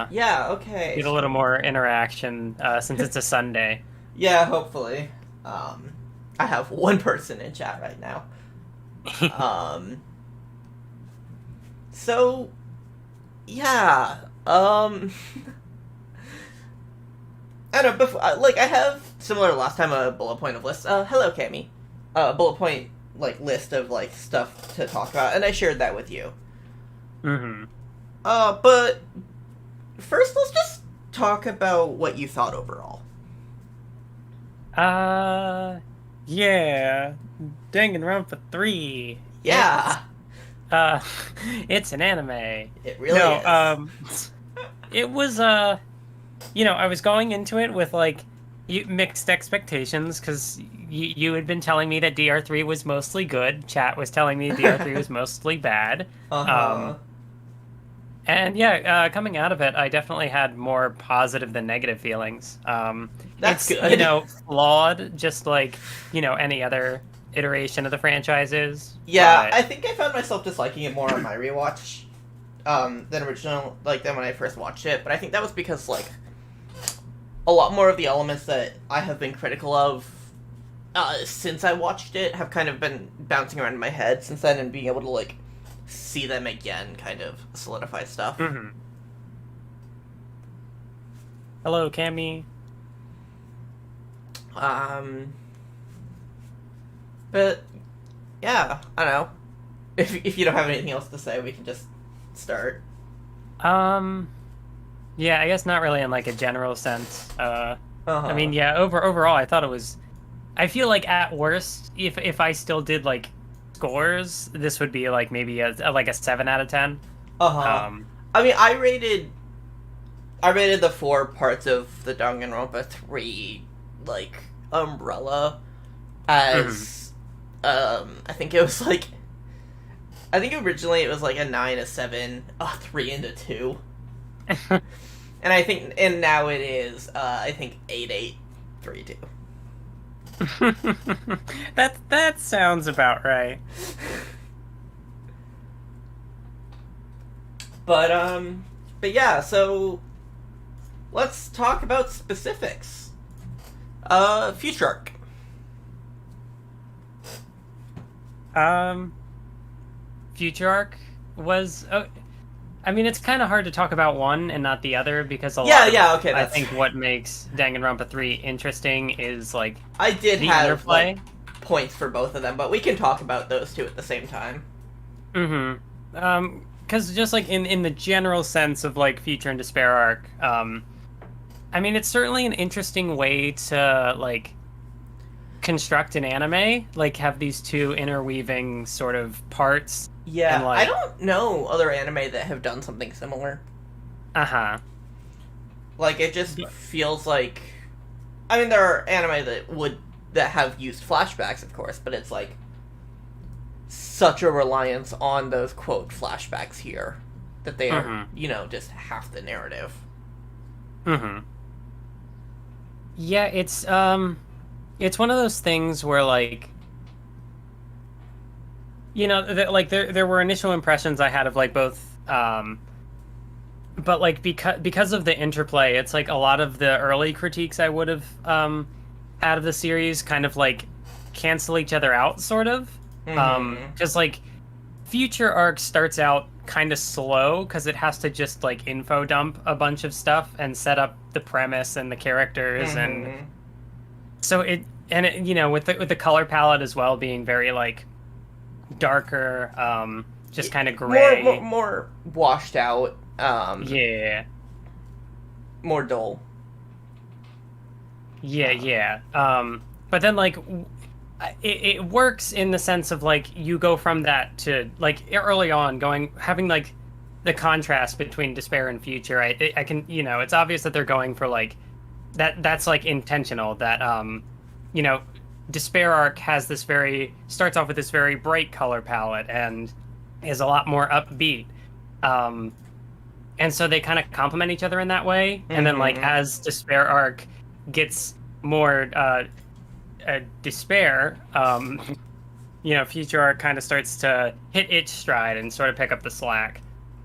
Yeah, okay. Get a little more interaction since it's a Sunday. Yeah, hopefully. I have one person in chat right now. Um, so, yeah. I don't know, before, like, I have, similar to last time, a bullet point of lists. Hello, Cammy. Bullet point, like, list of, like, stuff to talk about, and I shared that with you. Mm-hmm. But first, let's just talk about what you thought overall. Yeah. Danganronpa 3. Yeah. Uh, it's an anime. It really is. It was, I was going into it with, like, mixed expectations, because you had been telling me that DR3 was mostly good. Chat was telling me DR3 was mostly bad. Uh-huh. And yeah, coming out of it, I definitely had more positive than negative feelings. That's it's, good. Flawed, just like, any other iteration of the franchise is. Yeah, But I think I found myself disliking it more on my rewatch than than when I first watched it. But I think that was because, like, a lot more of the elements that I have been critical of since I watched it have kind of been bouncing around in my head since then, and being able to, like, see them again kind of solidify stuff. Mhm. Hello, Cammy. But yeah, I don't know. If you don't have anything else to say, we can just start. Yeah, I guess not really in like a general sense. Uh-huh. I mean, yeah, overall, I thought it was. I feel like at worst, if I still did like scores, this would be like maybe a 7 out of 10. Uh-huh. I mean, I rated the 4 parts of the Danganronpa 3 like umbrella as I think it was like I think originally it was like a 9, a 7, a 3, and a 2. And now it is I think 8, 8, 3, 2. That sounds about right. But yeah, so let's talk about specifics. Future arc. Future arc was. I mean, it's kind of hard to talk about one and not the other because Okay. I think what makes Danganronpa 3 interesting is like I did the have interplay. like points for both of them, but we can talk about those two at the same time. Because just like in the general sense of like Future and Despair arc, I mean, it's certainly an interesting way to like construct an anime, like have these two interweaving sort of parts. Yeah, and, like, I don't know other anime that have done something similar. Uh-huh. Like, it just feels like... I mean, there are anime that have used flashbacks, of course, but it's like such a reliance on those, quote, flashbacks here that they are, just half the narrative. Yeah, it's one of those things where, like, like there were initial impressions I had of like both, but like because of the interplay, it's like a lot of the early critiques I would have out of the series kind of like cancel each other out, sort of. Just like Future arc starts out kind of slow because it has to just like info dump a bunch of stuff and set up the premise and the characters, and so it with the color palette as well being very like darker, just kind of gray, more washed out. Yeah, more dull. Yeah. But then like it works in the sense of like you go from that to like early on having like the contrast between Despair and Future. I can it's obvious that they're going for like that's like intentional, that Despair arc starts off with this very bright color palette and is a lot more upbeat, and so they kind of complement each other in that way. And then like as Despair arc gets more despair, Future arc kind of starts to hit its stride and sort of pick up the slack.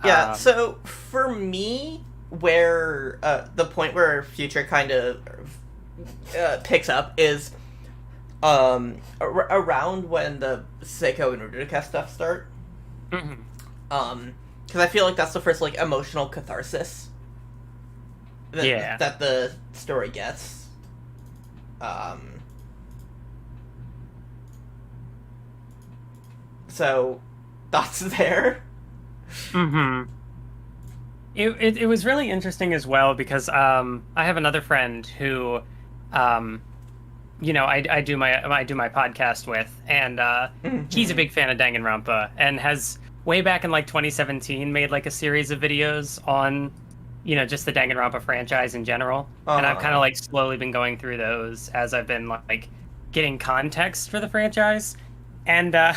Yeah, so for me, where the point where Future kind of picks up is around when the Seiko and Rudica stuff start. Because I feel like that's the first like emotional catharsis that the story gets. So thoughts there. It was really interesting as well because I have another friend who you know, I do my podcast with, and he's a big fan of Danganronpa and has way back in like 2017 made like a series of videos on, you know, just the Danganronpa franchise in general. And I've kind of like slowly been going through those as I've been like getting context for the franchise. And the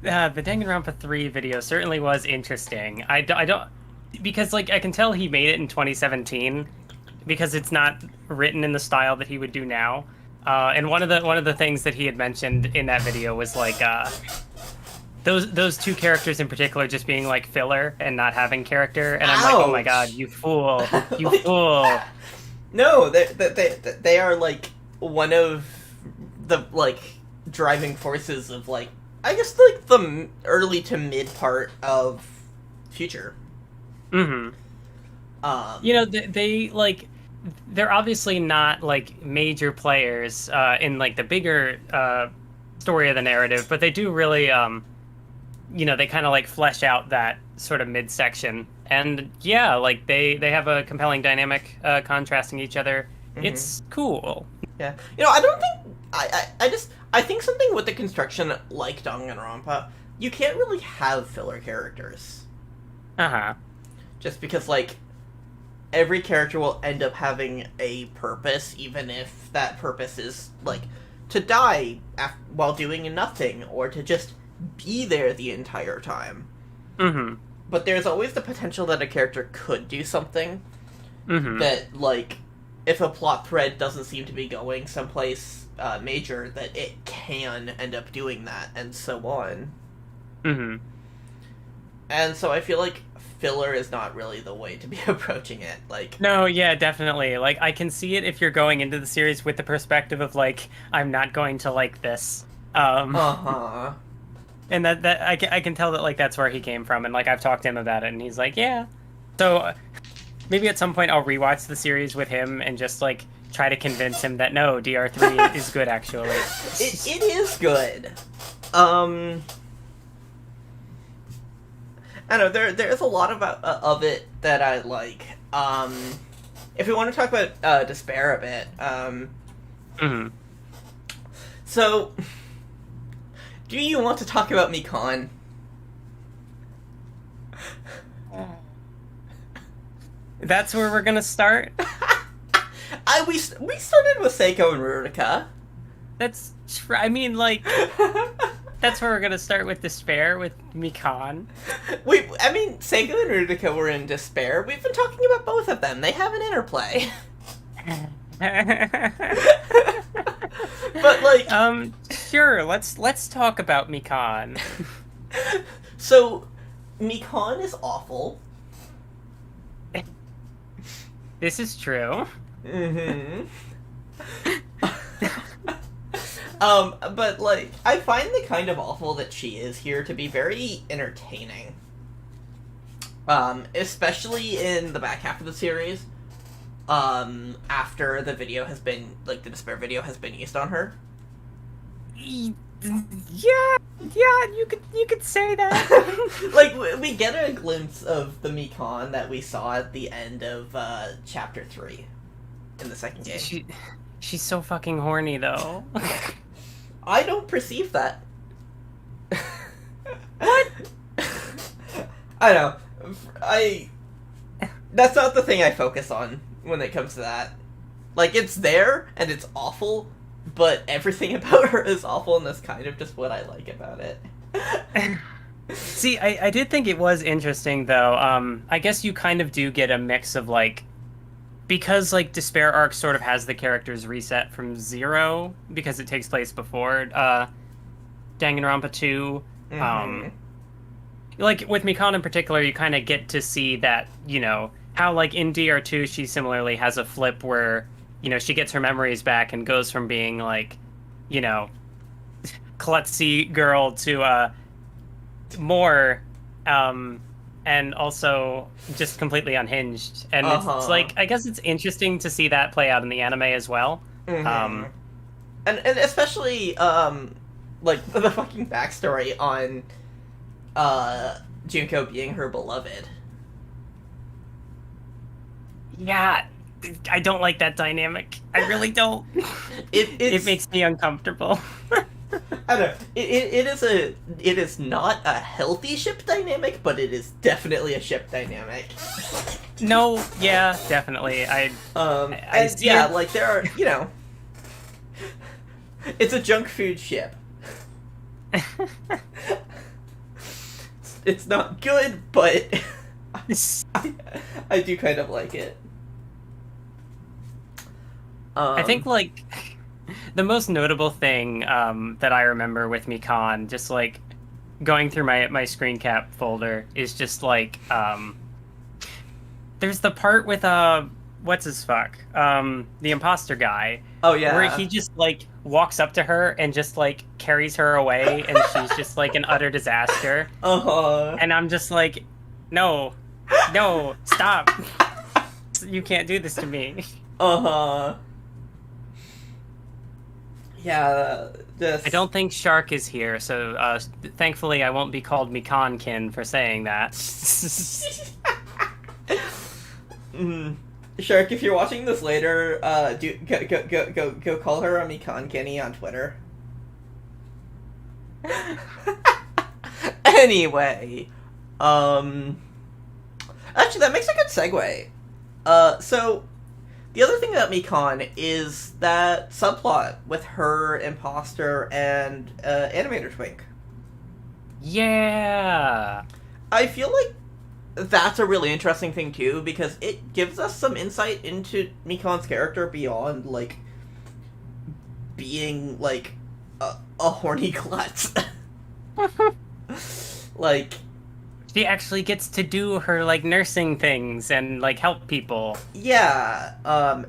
Danganronpa 3 video certainly was interesting. I don't because like I can tell he made it in 2017 because it's not written in the style that he would do now. And one of the things that he had mentioned in that video was like those two characters in particular just being like filler and not having character, and I'm like, oh my god, you fool, you fool. No, they are like one of the like driving forces of like I guess like the early to mid part of Future. You know, they like they're obviously not like major players in like the bigger story of the narrative, but they do really you know, they kind of like flesh out that sort of midsection, and yeah, like they have a compelling dynamic contrasting each other. It's cool. Yeah, you know, I don't think I think something with the construction like Danganronpa, you can't really have filler characters. Just because like every character will end up having a purpose, even if that purpose is like to die while doing nothing or to just be there the entire time. But there's always the potential that a character could do something that, like, if a plot thread doesn't seem to be going someplace major, that it can end up doing that, and so on. And so I feel like filler is not really the way to be approaching it. Like, no, yeah, definitely. Like, I can see it if you're going into the series with the perspective of like, I'm not going to like this. And that I can tell that like that's where he came from, and like I've talked to him about it, and he's like, yeah. So maybe at some point I'll rewatch the series with him and just like try to convince him that no, DR3 is good actually. It is good. I don't know, there's a lot of it that I like. If we want to talk about despair a bit, so do you want to talk about Mikan? That's where we're gonna start? We started with Seiko and Rudica. I mean, like, that's where we're gonna start with despair with Mikan. I mean, Seiko and Rudica were in despair. We've been talking about both of them. They have an interplay. But like, sure. Let's talk about Mikan. So, Mikan is awful. This is true. But like, I find the kind of awful that she is here to be very entertaining. Especially in the back half of the series. After the video has been, like, the despair video has been used on her. Yeah, you could say that. Like, we get a glimpse of the Mikan that we saw at the end of, chapter 3 in the second game. She's so fucking horny, though. I don't perceive that. What? I don't know. That's not the thing I focus on when it comes to that. Like, it's there, and it's awful, but everything about her is awful, and that's kind of just what I like about it. See, I did think it was interesting, though. I guess you kind of do get a mix of, like, because, like, Despair Arc sort of has the characters reset from 0, because it takes place before Danganronpa 2. Like, with Mikan in particular, you kind of get to see that, you know, how like in DR2 she similarly has a flip where, she gets her memories back and goes from being like, you know, klutzy girl to more and also just completely unhinged. And it's like, I guess it's interesting to see that play out in the anime as well. And especially like the fucking backstory on Junko being her beloved. Yeah, I don't like that dynamic. I really don't. It makes me uncomfortable. I don't know. It is not a healthy ship dynamic, but it is definitely a ship dynamic. No, yeah, definitely. Yeah, like there are, it's a junk food ship. It's not good, but I do kind of like it. I think, like, the most notable thing that I remember with Mikan, just, like, going through my screen cap folder, is just, like, there's the part with, what's his fuck? The imposter guy. Oh, yeah. Where he just, like, walks up to her and just, like, carries her away, and she's just, like, an utter disaster. And I'm just like, no, stop. You can't do this to me. Yeah, I don't think Shark is here, so thankfully I won't be called Mikan-kin for saying that. Shark, if you're watching this later, go call her a Mikan-Kenny on Twitter. Anyway, actually that makes a good segue. So the other thing about Mikan is that subplot with her, imposter, and animator twink. Yeah! I feel like that's a really interesting thing, too, because it gives us some insight into Mikan's character beyond, like, being, like, a horny klutz. Like, she actually gets to do her, like, nursing things and, like, help people. Yeah,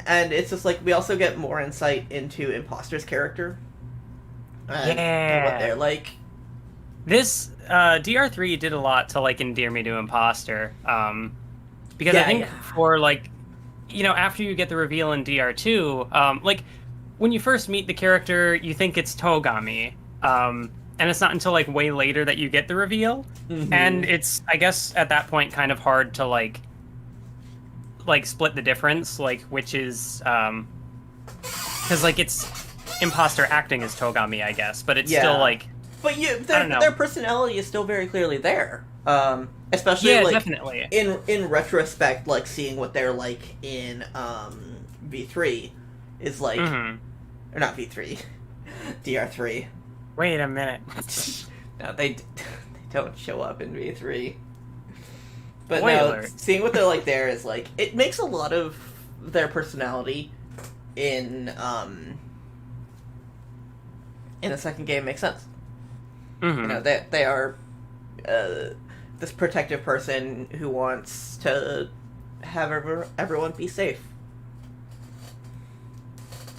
and it's just, like, we also get more insight into Imposter's character. And what they're like. This, DR3 did a lot to, like, endear me to Imposter. Because I think for, like, after you get the reveal in DR2, like, when you first meet the character, you think it's Togami. And it's not until, like, way later that you get the reveal. Mm-hmm. And it's, I guess, at that point, kind of hard to, like, split the difference, like, which is, because, like, it's Imposter acting as Togami, I guess, but it's still, like... But their personality is still very clearly there. Especially, like, definitely. In retrospect, like, seeing what they're like in, V3 is, like... Mm-hmm. Or not V3. DR3. Wait a minute. No, they don't show up in V3. But Spoiler. no, seeing what they're like there is like it makes a lot of their personality in the second game make sense. Mm-hmm. They are this protective person who wants to have everyone be safe.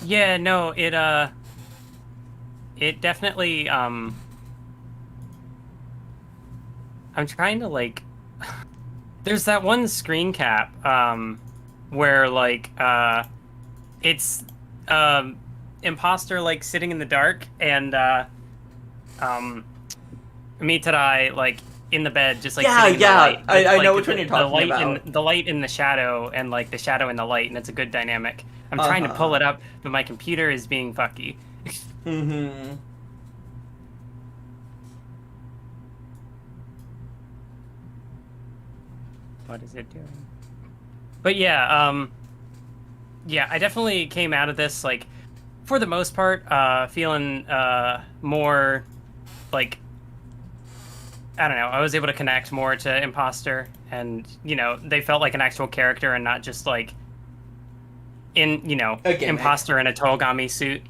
Yeah, no, it definitely, I'm trying to, like, there's that one screen cap, where, like, it's, Imposter, like, sitting in the dark, and, Mitarai, like, in the bed, just, like, sitting in the light. I know which one you're talking about. The light in the shadow, and, like, the shadow in the light, and it's a good dynamic. I'm trying to pull it up, but my computer is being fucky. Mm-hmm. What is it doing? But yeah, I definitely came out of this, like, for the most part, feeling more, like, I don't know, I was able to connect more to Imposter, and, they felt like an actual character and not just, like, Imposter in a Togami suit.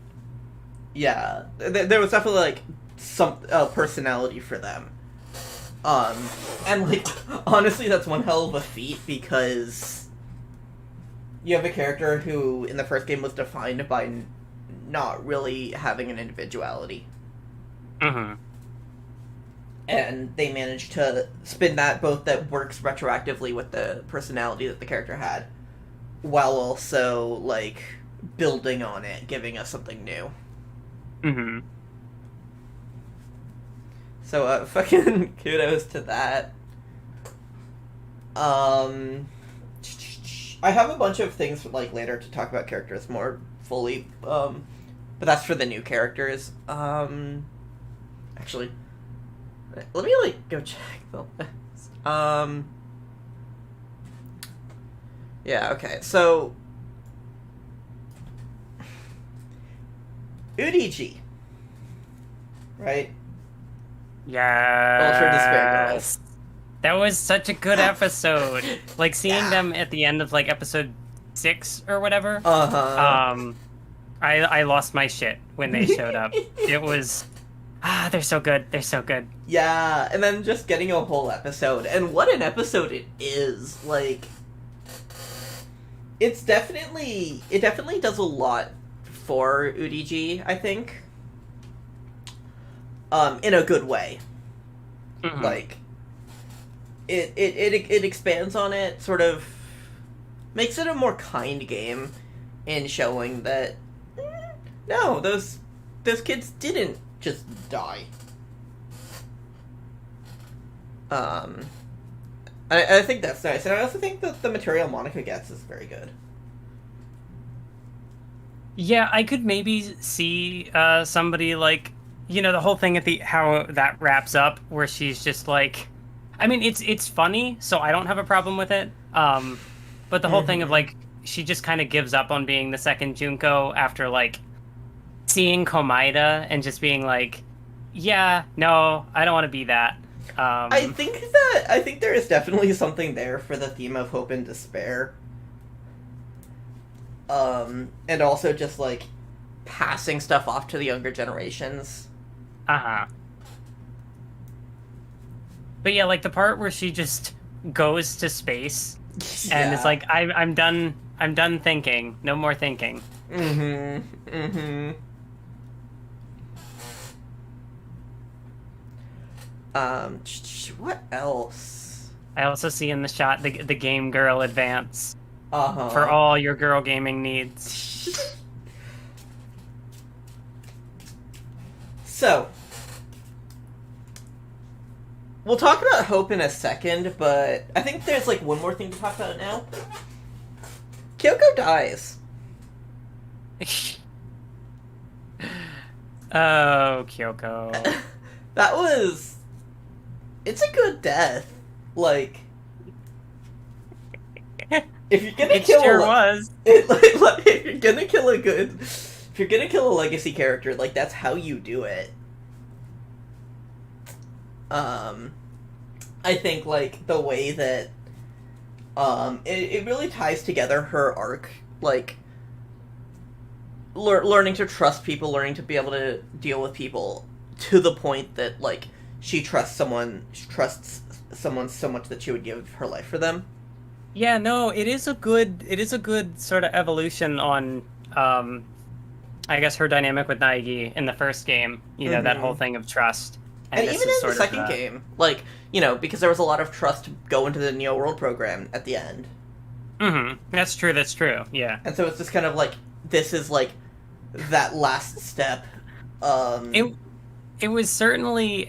Yeah, there was definitely, like, some personality for them. And, like, honestly, that's one hell of a feat, because you have a character who in the first game was defined by not really having an individuality. Mm-hmm. And they managed to spin that both that works retroactively with the personality that the character had, while also, like, building on it, giving us something new. Mm-hmm. So, fucking kudos to that. I have a bunch of things, like, later to talk about characters more fully, but that's for the new characters. Actually, let me, like, go check the list. Yeah, okay, so... UDG. Right? Ultra Despair Girls. That was such a good episode. Like, seeing them at the end of, like, episode 6 or whatever. Uh-huh. I lost my shit when they showed up. It was... they're so good. They're so good. Yeah, and then just getting a whole episode. And what an episode it is. Like, it definitely does a lot for UDG, I think. In a good way. Mm-hmm. Like, it expands on it, sort of makes it a more kind game in showing that no, those kids didn't just die. I think that's nice, and I also think that the material Monica gets is very good. Yeah, I could maybe see somebody, like, you know, the whole thing at how that wraps up, where she's just like, I mean, it's funny, so I don't have a problem with it. But the whole thing of, like, she just kind of gives up on being the second Junko after, like, seeing Komaeda and just being like, yeah, no, I don't want to be that. I think there is definitely something there for the theme of hope and despair. And also just, like, passing stuff off to the younger generations. Uh-huh. But yeah, like, the part where she just goes to space and it's like, I'm done thinking. No more thinking. Mm-hmm. Mm-hmm. What else? I also see in the shot the game girl advance. Uh-huh. For all your girl gaming needs. So, we'll talk about Hope in a second, but I think there's, like, one more thing to talk about now. Kyoko dies. Oh, Kyoko. That was... It's a good death. Like... If you're gonna kill sure was. If you're gonna kill a legacy character, like, that's how you do it. I think, like, the way that it really ties together her arc, like, learning to trust people, learning to be able to deal with people to the point that, like, she trusts someone so much that she would give her life for them. Yeah, no, it is a good sort of evolution on, I guess, her dynamic with Naegi in the first game. You know, that whole thing of trust. And even in the second game, like, you know, because there was a lot of trust to go into the Neo World program at the end. Mm-hmm. That's true, yeah. And so it's just kind of like, this is, like, that last step. It was certainly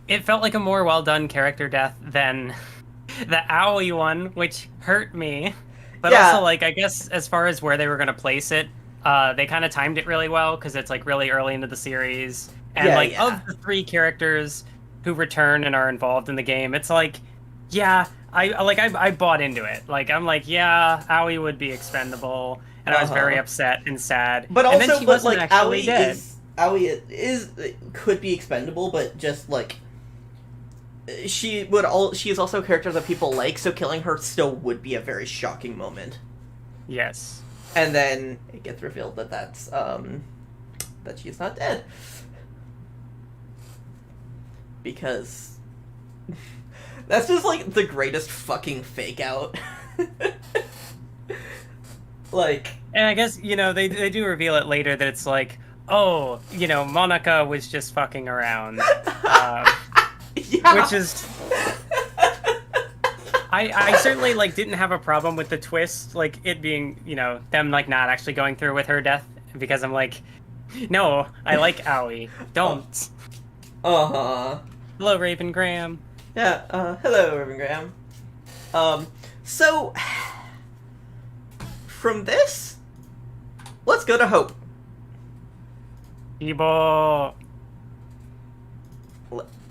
it felt like a more well-done character death than the Aoi one, which hurt me. But also, like, I guess as far as where they were going to place it, they kind of timed it really well, because it's, like, really early into the series. And, of the 3 characters who return and are involved in the game, it's like, yeah, I bought into it. Like, I'm like, yeah, Aoi would be expendable, and I was very upset and sad. But and also, then she wasn't like, actually dead. Aoi could be expendable, but just, like, she is also a character that people like, so killing her still would be a very shocking moment. Yes. And then it gets revealed that that she's not dead. Because that's just, like, the greatest fucking fake out. Like, And I guess, they do reveal it later that it's like, oh, Monica was just fucking around. yeah. Which is... I certainly, didn't have a problem with the twist, it being, them, not actually going through with her death, because I'm like, no, I like Aoi. Don't. Uh-huh. Hello, Raven Graham. Yeah, hello, Raven Graham. So... From this, let's go to Hope. Ibo.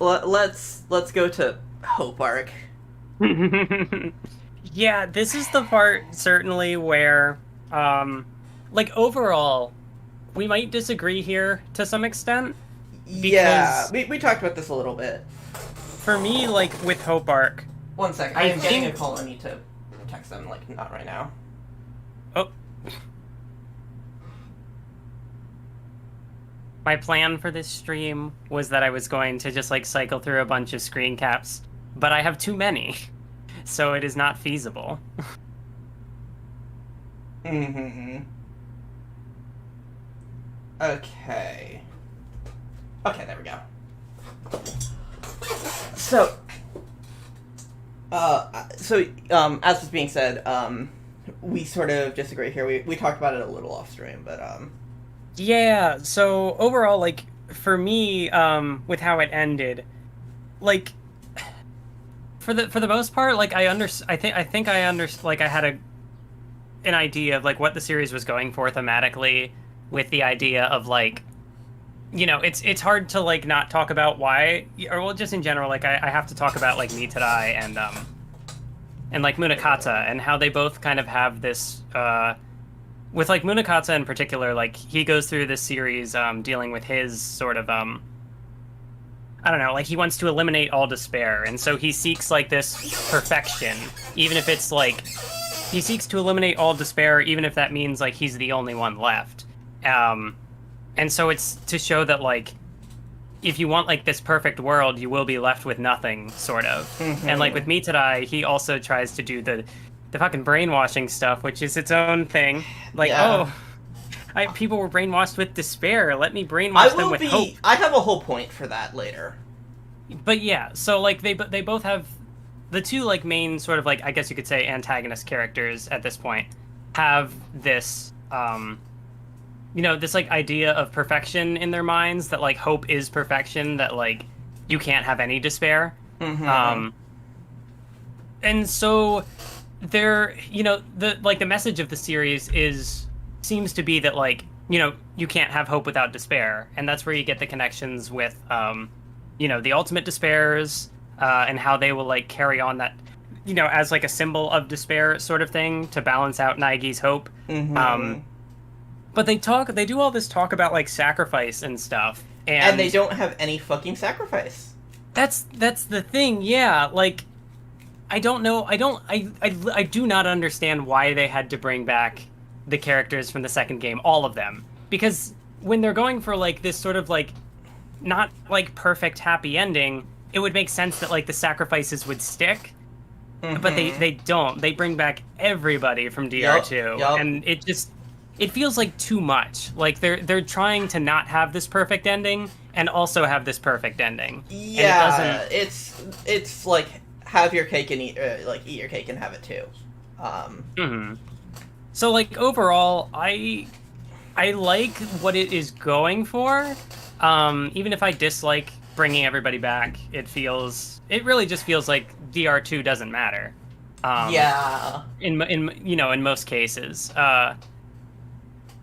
Let's go to Hope arc. Yeah, this is the part certainly where, overall, we might disagree here to some extent. Yeah, we talked about this a little bit. For me, with Hope arc. 1 second, I am getting a call. I need to text them, not right now. Oh. My plan for this stream was that I was going to just cycle through a bunch of screen caps, but I have too many, so it is not feasible. Mm-hmm. Okay. Okay, there we go. So, as was being said, we sort of disagree here. We talked about it a little off stream, but Yeah, so overall, for me, with how it ended, for the most part, I think I had an idea of what the series was going for thematically, with the idea of it's hard to not talk about why, or just in general, I have to talk about Mitarai and Munakata, and how they both kind of have this with Munakata in particular, he goes through this series dealing with his sort of I don't know, he wants to eliminate all despair, and so he seeks this perfection, even if it's he seeks to eliminate all despair, even if that means he's the only one left. And so it's to show that if you want this perfect world, you will be left with nothing, sort of. Mm-hmm. And with Mitarai, he also tries to do the fucking brainwashing stuff, which is its own thing. People were brainwashed with despair. Let me brainwash them with hope. I have a whole point for that later. But yeah, so they both have the two main sort of I guess you could say antagonist characters at this point have this this idea of perfection in their minds, that hope is perfection, that you can't have any despair. Mm-hmm. And so they're the message of the series seems to be that you can't have hope without despair, and that's where you get the connections with the ultimate despairs, and how they will carry on that as a symbol of despair sort of thing to balance out Naigi's hope. Mm-hmm. But they do all this talk about sacrifice and stuff, and they don't have any fucking sacrifice. That's the thing, yeah. I don't know. I do not understand why they had to bring back the characters from the second game, all of them, because when they're going for this sort of not perfect happy ending, it would make sense that the sacrifices would stick. Mm-hmm. But they don't. They bring back everybody from DR2, yep. And it feels too much. They're trying to not have this perfect ending and also have this perfect ending. Yeah, and it's have your cake and eat your cake and have it too. Mm-hmm. So overall, I like what it is going for. Even if I dislike bringing everybody back, it really just feels like DR2 doesn't matter. Yeah. In most cases.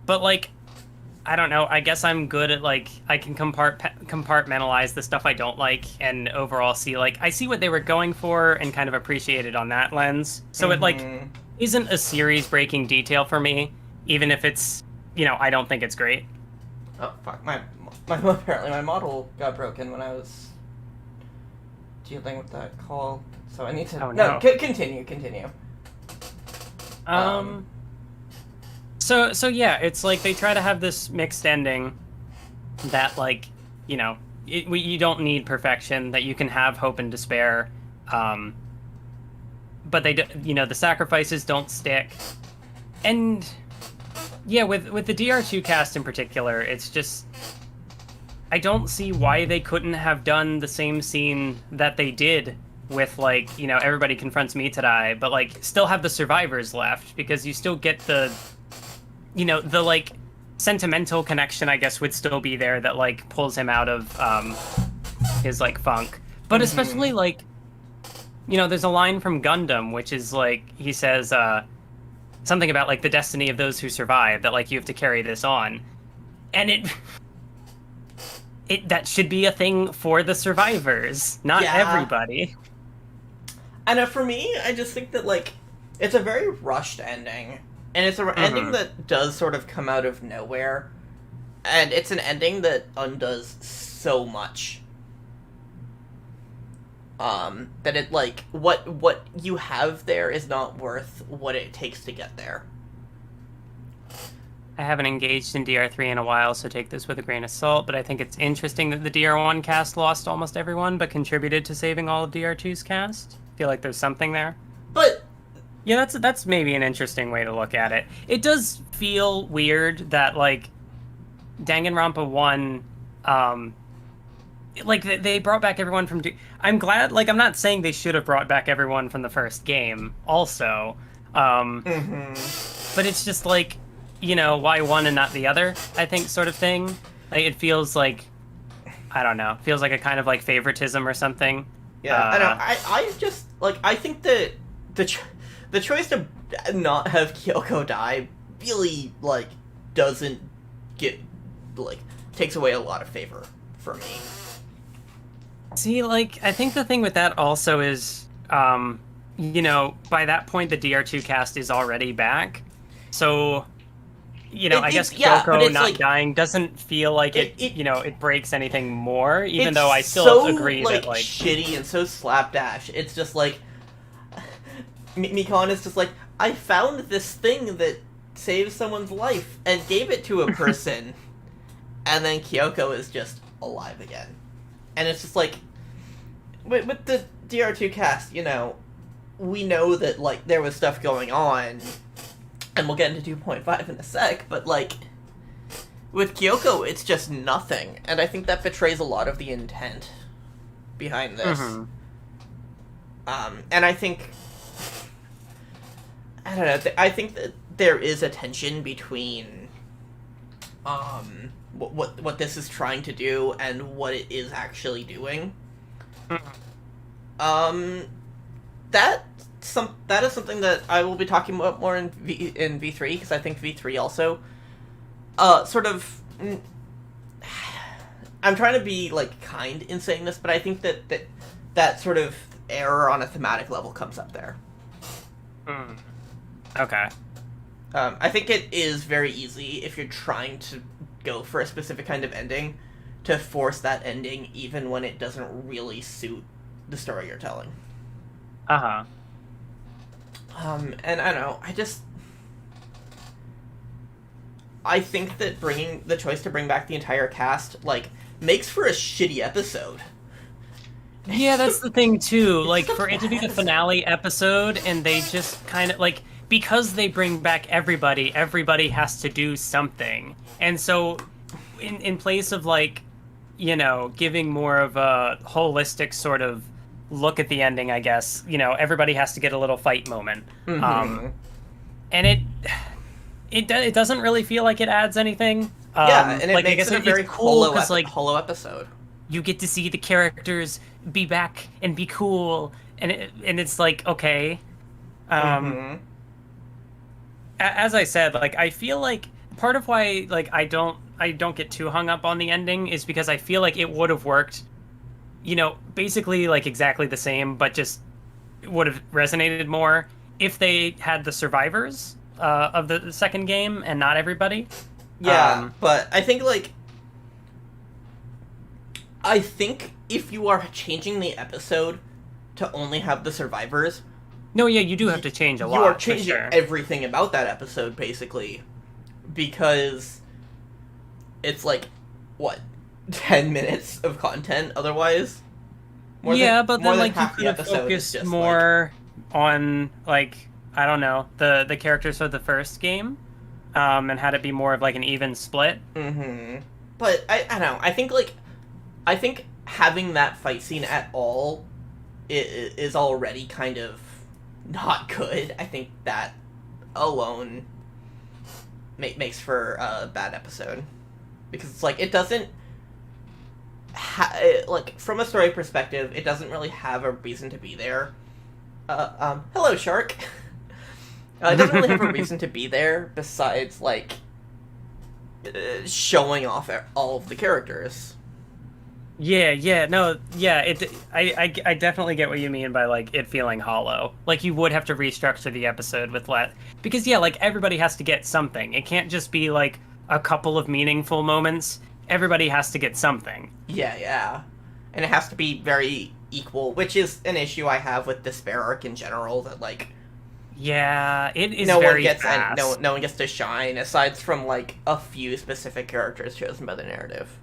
But I don't know. I guess I'm good at I can compartmentalize the stuff I don't like, and overall see I see what they were going for and kind of appreciate it on that lens. So mm-hmm. it isn't a series breaking detail for me, even if it's I don't think it's great. Oh fuck! Apparently my model got broken when I was dealing with that call, so I need to. Oh, no. Continue. So yeah, it's they try to have this mixed ending that you don't need perfection, that you can have hope and despair, but they the sacrifices don't stick, and Yeah, with the DR2 cast in particular, it's just I don't see why they couldn't have done the same scene that they did with, like, you know, everybody confronts Mitarai, but, like, still have the survivors left, because you still get the, you know, the, like, sentimental connection, I guess, would still be there that, like, pulls him out of his, like, funk. But especially, like, you know, there's a line from Gundam, which is, like, he says, something about, like, the destiny of those who survive, that, like, you have to carry this on. And that should be a thing for the survivors, not everybody. And for me, I just think that, like, it's a very rushed ending. And it's an ending that does sort of come out of nowhere. And it's an ending that undoes so much. That it, like, what you have there is not worth what it takes to get there. I haven't engaged in DR3 in a while, so take this with a grain of salt, but I think it's interesting that the DR1 cast lost almost everyone, but contributed to saving all of DR2's cast. I feel like there's something there. But yeah, that's maybe an interesting way to look at it. It does feel weird that, like, Danganronpa 1, like, they brought back everyone from... I'm glad, like, I'm not saying they should have brought back everyone from the first game, also. But it's just, like, you know, why one and not the other, I think, sort of thing. Like, it feels like, I don't know, feels like a kind of, like, favoritism or something. Yeah, I know. I just, like, I think that the choice to not have Kyoko die really, like, doesn't get, like, takes away a lot of favor for me. See, like, I think the thing with that also is, you know, by that point, the DR2 cast is already back. So, you know, I guess Kyoko not, like, dying doesn't feel like it, you know, it breaks anything more, even though I still agree that, like... shitty and so slapdash. It's just, like... Mikon is just like, I found this thing that saves someone's life and gave it to a person. And then Kyoko is just alive again. And it's just like, with the DR2 cast, you know, we know that, like, there was stuff going on, and we'll get into 2.5 in a sec, but, like, with Kyoko, it's just nothing. And I think that betrays a lot of the intent behind this. And I think, I don't know, I think that there is a tension between, what this is trying to do and what it is actually doing. That is something that I will be talking about more in V3, because I think V3 also sort of... I'm trying to be, like, kind in saying this, but I think that sort of error on a thematic level comes up there. Okay. I think it is very easy, if you're trying to go for a specific kind of ending, to force that ending even when it doesn't really suit the story you're telling. And I don't know, I think that bringing the choice to bring back the entire cast, like, makes for a shitty episode. Yeah, that's the thing, too. Like, for it to be the finale episode, and they just kind of, like, because they bring back everybody has to do something. And so, in place of, like, you know, giving more of a holistic sort of look at the ending, I guess, you know, everybody has to get a little fight moment. And it doesn't really feel like it adds anything. And it like, makes it a very cool, hollow episode. You get to see the characters be back and be cool, and it's like, okay. As I said, like, I feel like part of why, like, I don't get too hung up on the ending is because I feel like it would have worked, you know, basically, like, exactly the same, but just would have resonated more if they had the survivors of the second game and not everybody. Yeah, but I think, like, if you are changing the episode to only have the survivors... No, yeah, you do have to change a lot. You are changing everything about that episode, basically. Because it's, like, what, 10 minutes of content otherwise? But then, like, you could have focused more on, like, I don't know, the characters of the first game. and had it be more of like an even split. But I don't know. I think having that fight scene at all is already kind of not good. I think that alone makes for a bad episode, because it's like it doesn't like, from a story perspective, it doesn't really have a reason to be there. Hello, shark. It doesn't really have a reason to be there besides like showing off all of the characters. Yeah, no, yeah. I definitely get what you mean by like it feeling hollow. Like you would have to restructure the episode with because yeah, like everybody has to get something. It can't just be like a couple of meaningful moments. Everybody has to get something. Yeah, and it has to be very equal, which is an issue I have with Despair Arc in general. That like, yeah, it is no very one gets fast. no one gets to shine aside from like a few specific characters chosen by the narrative.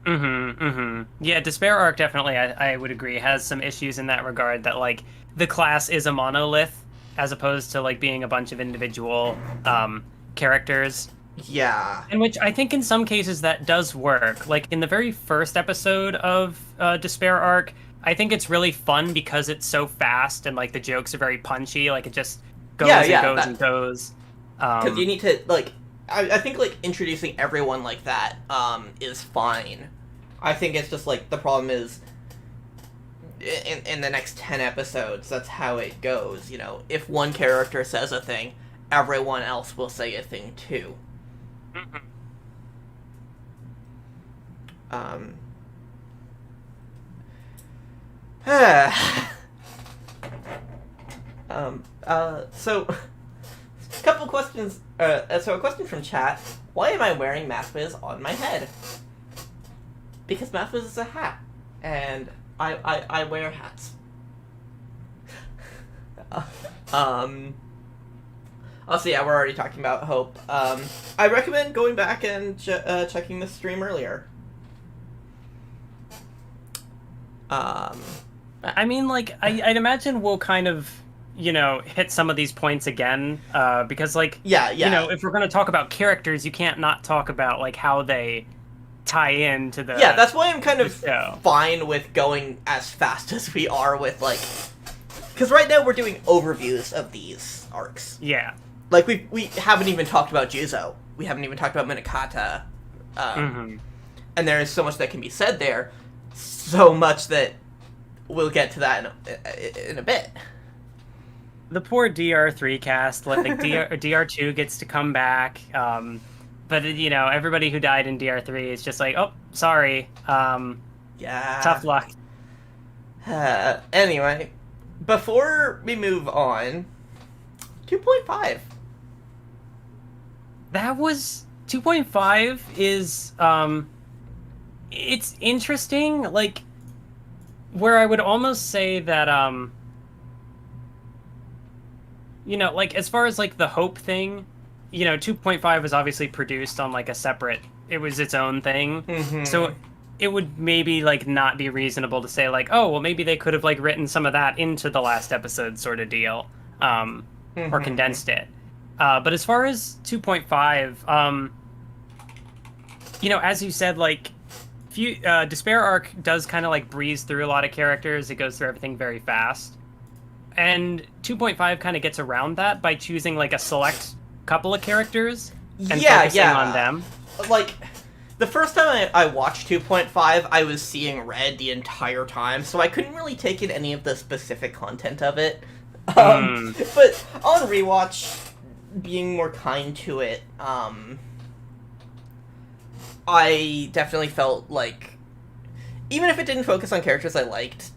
Yeah, Despair Arc definitely, I would agree, has some issues in that regard, that like the class is a monolith as opposed to like being a bunch of individual characters. Yeah. In which I think in some cases that does work. Like in the very first episode of Despair Arc, I think it's really fun because it's so fast and like the jokes are very punchy. Like it just goes and goes. Because you need to like, I think like introducing everyone like that is fine. I think it's just like the problem is in the next 10 episodes, that's how it goes. You know, if one character says a thing, everyone else will say a thing too. So a couple questions. So a question from chat: why am I wearing Mathwiz on my head? Because Mathwiz is a hat, and I wear hats. Also, yeah, we're already talking about Hope. I recommend going back and checking this stream earlier. I mean, like, I'd imagine we'll kind of, you know, hit some of these points again, because, like, yeah. You know, if we're going to talk about characters, you can't not talk about, like, how they tie in to the... Yeah, that's why I'm kind of show. Fine with going as fast as we are with, like... Because right now we're doing overviews of these arcs. Yeah. Like, we haven't even talked about Juzo. We haven't even talked about Minakata. And there is so much that can be said there. So much that we'll get to that in a bit. The poor DR3 cast, like DR2 gets to come back, but you know, everybody who died in DR3 is just like, oh, sorry, yeah, tough luck. Anyway, before we move on, 2.5. That was 2.5 is it's interesting, like, where I would almost say that you know, like, as far as like the Hope thing, you know, 2.5 was obviously produced on like a separate, it was its own thing. So it would maybe like not be reasonable to say like, oh, well, maybe they could have like written some of that into the last episode sort of deal, or condensed it. But as far as 2.5, you know, as you said, like, Despair Arc does kind of like breeze through a lot of characters. It goes through everything very fast. And 2.5 kind of gets around that by choosing like a select couple of characters and focusing on them. Like, the first time I watched 2.5, I was seeing red the entire time, so I couldn't really take in any of the specific content of it. But on rewatch, being more kind to it, I definitely felt like, even if it didn't focus on characters I liked,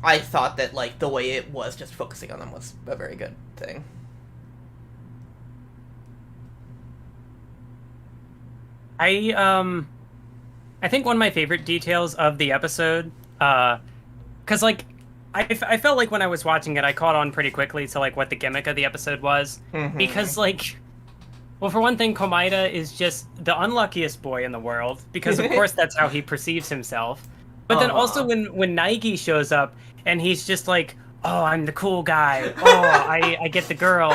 I thought that, like, the way it was just focusing on them was a very good thing. I think one of my favorite details of the episode, because, like, I felt like when I was watching it, I caught on pretty quickly to, like, what the gimmick of the episode was. Because, like, well, for one thing, Komaeda is just the unluckiest boy in the world, because, of course, that's how he perceives himself. But then also when Naigi shows up, and he's just like, I'm the cool guy. Oh, I get the girl.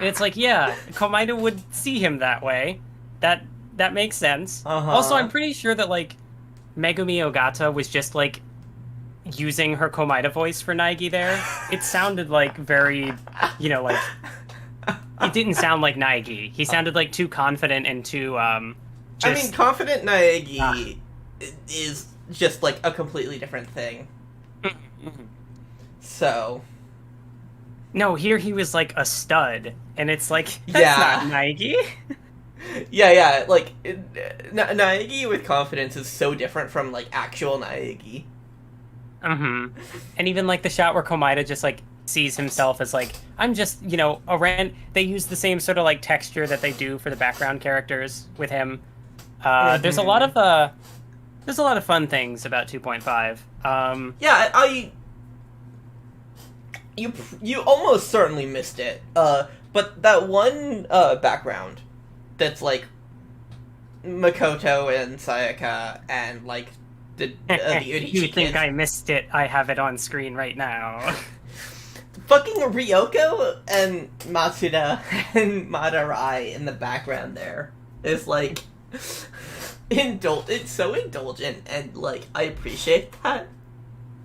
It's like, yeah, Komaeda would see him that way. That makes sense. Uh-huh. Also, I'm pretty sure that, like, Megumi Ogata was just, like, using her Komaeda voice for Naegi there. It sounded, like, very, like... It didn't sound like Naegi. He sounded, like, too confident and too, just... confident Naegi is just, like, a completely different thing. So... No, here he was, like, a stud. And it's like, that's not Naegi. Yeah, like, Naegi with confidence is so different from, like, actual Naegi. And even, like, the shot where Komaeda just, like, sees himself as, like, I'm just, they use the same sort of, like, texture that they do for the background characters with him. There's a lot of fun things about 2.5. Yeah, You almost certainly missed it. But that one, background that's, like, Makoto and Sayaka and, like, the Urichi You think kids. I missed it? I have it on screen right now. Fucking Ryoko and Matsuda and Madarai in the background there is, like, it's so indulgent, and, like, I appreciate that.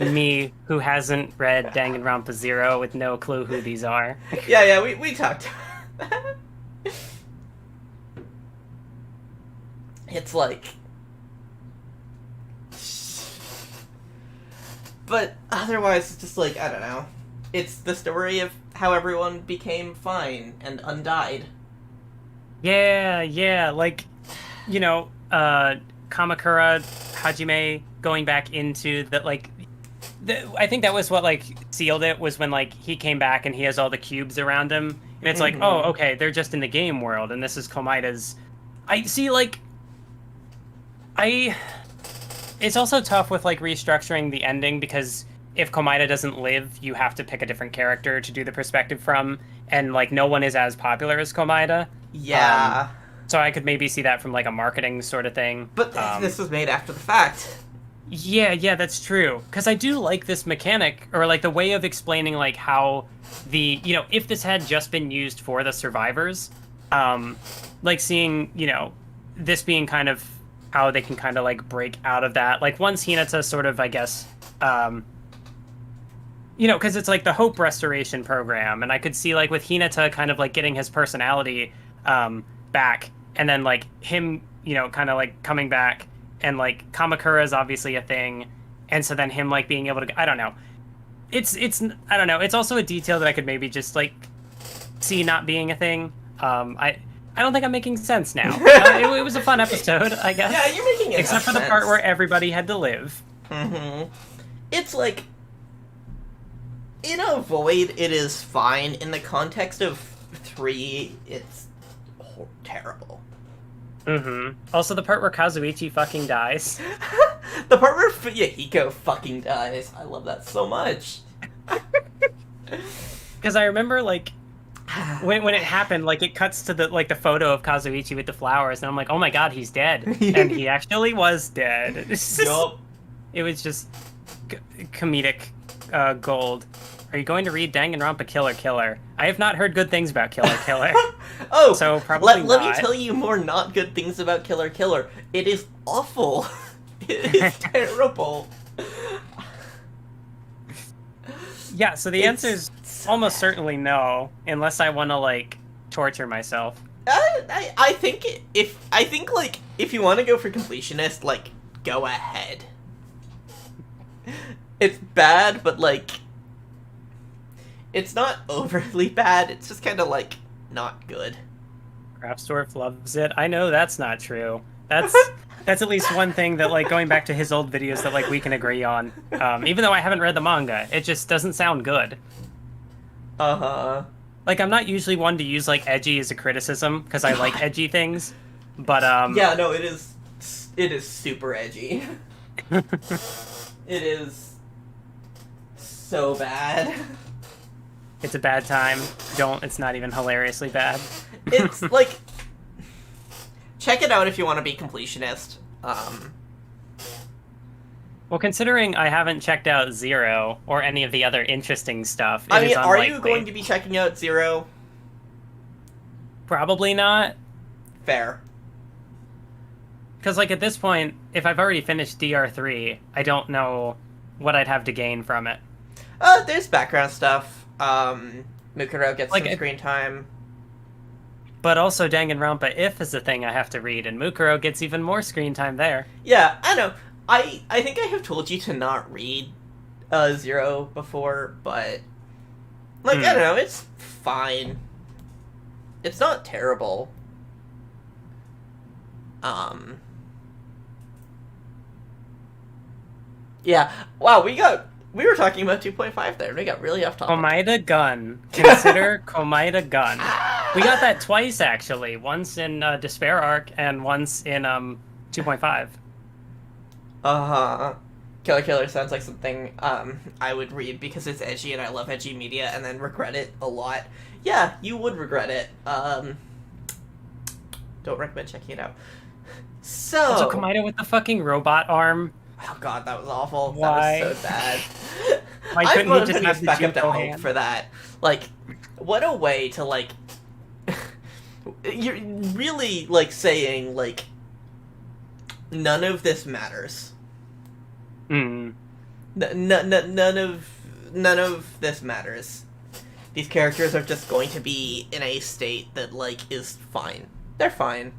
Me, who hasn't read Danganronpa 0 with no clue who these are. Yeah, we talked about that. It's like... But otherwise, it's just like, I don't know. It's the story of how everyone became fine and undied. Yeah, like, Kamakura, Hajime going back into the, like... I think that was what, like, sealed it, was when, like, he came back and he has all the cubes around him. And it's like, oh, okay, they're just in the game world, and this is Komaeda's... It's also tough with, like, restructuring the ending, because if Komaeda doesn't live, you have to pick a different character to do the perspective from, and, like, no one is as popular as Komaeda. Yeah. So I could maybe see that from, like, a marketing sort of thing. But this was made after the fact. Yeah, that's true. Because I do like this mechanic, or, like, the way of explaining, like, how if this had just been used for the survivors, like, seeing, this being kind of how they can kind of, like, break out of that. Like, once Hinata sort of, I guess, because it's, like, the Hope Restoration program, and I could see, like, with Hinata kind of, like, getting his personality back, and then, like, him, kind of, like, coming back, and, like, Kamakura is obviously a thing, and so then him, like, being able to... I don't know. It's I don't know. It's also a detail that I could maybe just, like, see not being a thing. I don't think I'm making sense now. It was a fun episode, I guess. Yeah, you're making it except for the part where everybody had to live. It's like... In a void, it is fine. In the context of 3, it's terrible. Also, the part where Kazuichi fucking dies. The part where Yahiko fucking dies. I love that so much. Because I remember, like, when it happened, like, it cuts to the photo of Kazuichi with the flowers, and I'm like, oh my god, he's dead. And he actually was dead. Yup. It was just comedic gold. Are you going to read Danganronpa Killer? I have not heard good things about Killer. Oh, so probably let me tell you more not good things about Killer. It is awful. It is terrible. Yeah, so the answer is almost certainly no, unless I want to, like, torture myself. I think if you want to go for completionist, like, go ahead. It's bad, but, like, it's not overly bad. It's just kind of, like, not good. Kraftsdorf loves it. I know that's not true. That's at least one thing that, like, going back to his old videos that, like, we can agree on. Even though I haven't read the manga, it just doesn't sound good. Like, I'm not usually one to use, like, edgy as a criticism, because I like edgy things, but, Yeah, no, it is super edgy. It is so bad. It's a bad time. It's not even hilariously bad. It's, like... Check it out if you want to be completionist. Well, considering I haven't checked out Zero or any of the other interesting stuff, I it mean, is are unlikely. you going to be checking out Zero? Probably not. Fair. Because, like, at this point, if I've already finished DR3, I don't know what I'd have to gain from it. There's background stuff. Mukuro gets Like, some screen time. But also Danganronpa If is the thing I have to read, and Mukuro gets even more screen time there. Yeah, I know. I think I have told you to not read Zero before, but like I don't know, it's fine. It's not terrible. Yeah. Wow, we were talking about 2.5 there, and we got really off topic. Komaeda Gun. Consider Komaeda Gun. We got that twice, actually. Once in Despair Arc, and once in 2.5. Uh-huh. Killer Killer sounds like something I would read because it's edgy and I love edgy media, and then regret it a lot. Yeah, you would regret it. Don't recommend checking it out. So... Also, Komaeda with the fucking robot arm. Oh god, that was awful. Why? That was so bad. Why I'm couldn't he just have the back up to Juco hope hand? for that. Like, what a way to, like... You're really, like, saying, like... None of this matters. Mm. None of this matters. These characters are just going to be in a state that, like, is fine. They're fine.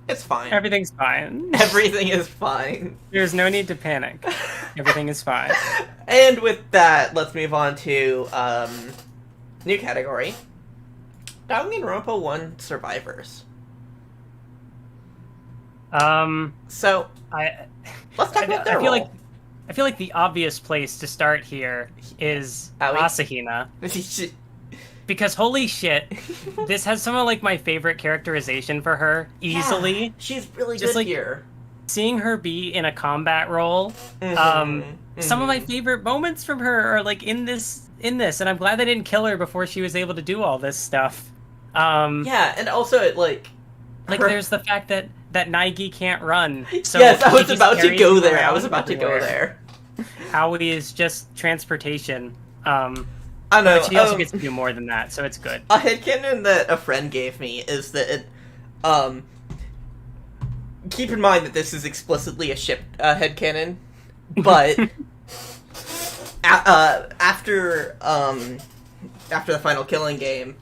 It's fine. Everything's fine. Everything is fine. There's no need to panic. Everything is fine. And with that, let's move on to new category. Danganronpa 1 Survivors. So let's talk about their role. I feel like the obvious place to start here is Aoi? Asahina. Because holy shit, this has some of like my favorite characterization for her easily. Yeah, she's really Just good like here. Seeing her be in a combat role, some of my favorite moments from her are like in this, and I'm glad they didn't kill her before she was able to do all this stuff. Yeah, and also it like there's the fact that Naigi can't run. So yes, I was she about just to go carries there. her I was around about to go everywhere. there. Aoi is just transportation. I know. But she also gets to do more than that, so it's good. A headcanon that a friend gave me is that it, keep in mind that this is explicitly a ship headcanon, but after the final killing game,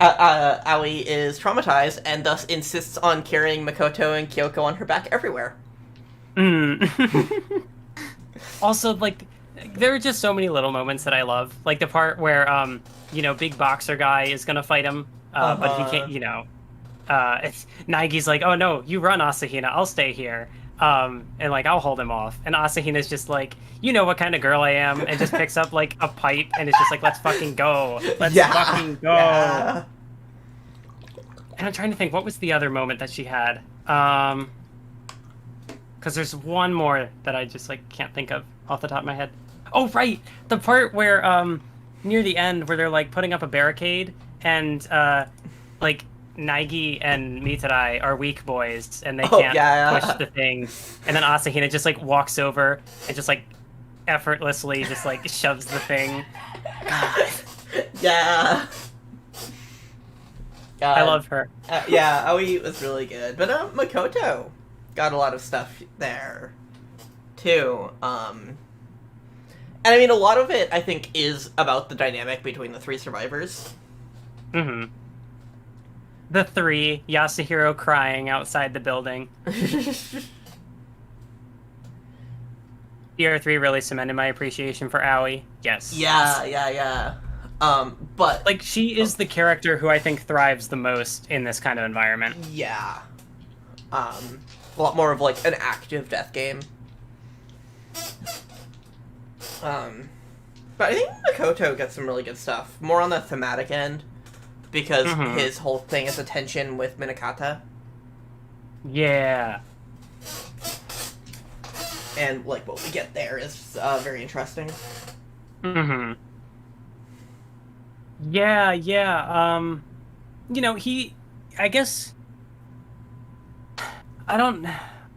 Aoi is traumatized and thus insists on carrying Makoto and Kyoko on her back everywhere. Also, like, there are just so many little moments that I love. Like the part where, big boxer guy is gonna fight him, but he can't, Naigi's like, oh no, you run, Asahina, I'll stay here. And like, I'll hold him off. And Asahina's just like, you know what kind of girl I am, and just picks up like a pipe and is just like, let's fucking go. Let's fucking go. Yeah. And I'm trying to think, what was the other moment that she had? Because there's one more that I just like can't think of off the top of my head. Oh right, the part where near the end where they're like putting up a barricade and like Naigi and Mitarai are weak boys and they can't push the thing, and then Asahina just like walks over and just like effortlessly just like shoves the thing. Yeah. I love her. Yeah, Aoi was really good, but Makoto got a lot of stuff there too. And I mean, a lot of it, I think, is about the dynamic between the three survivors. Mm-hmm. The three, Yasuhiro crying outside the building. DR3 really cemented my appreciation for Aoi. Yes. Yeah. But... like, she is the character who I think thrives the most in this kind of environment. Yeah. A lot more of, like, an active death game. But I think Makoto gets some really good stuff. More on the thematic end, because his whole thing is a tension with Minakata. Yeah. And, like, what we get there is very interesting. Mm-hmm. Yeah. I guess...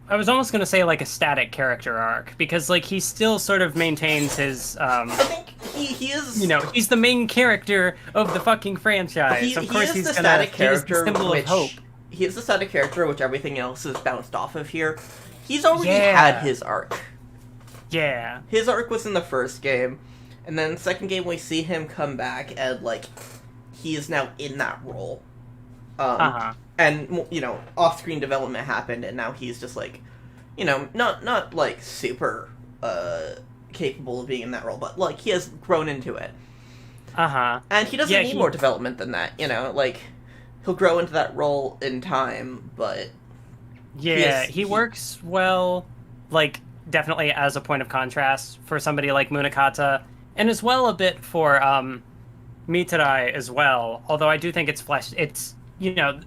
I was almost gonna say like a static character arc because like he still sort of maintains his I think he is. you know, he's the main character of the fucking franchise. Of course, he's the static character, symbol of hope. He is the static character, which everything else is bounced off of here. He's already had his arc. Yeah. His arc was in the first game, and then the second game we see him come back and like he is now in that role. And you know, off-screen development happened, and now he's just like, you know, not like super capable of being in that role, but like he has grown into it. And he doesn't need more development than that, you know, like he'll grow into that role in time, but he works well, like definitely as a point of contrast for somebody like Munakata, and as well a bit for Mitarai as well. Although I do think it's you know,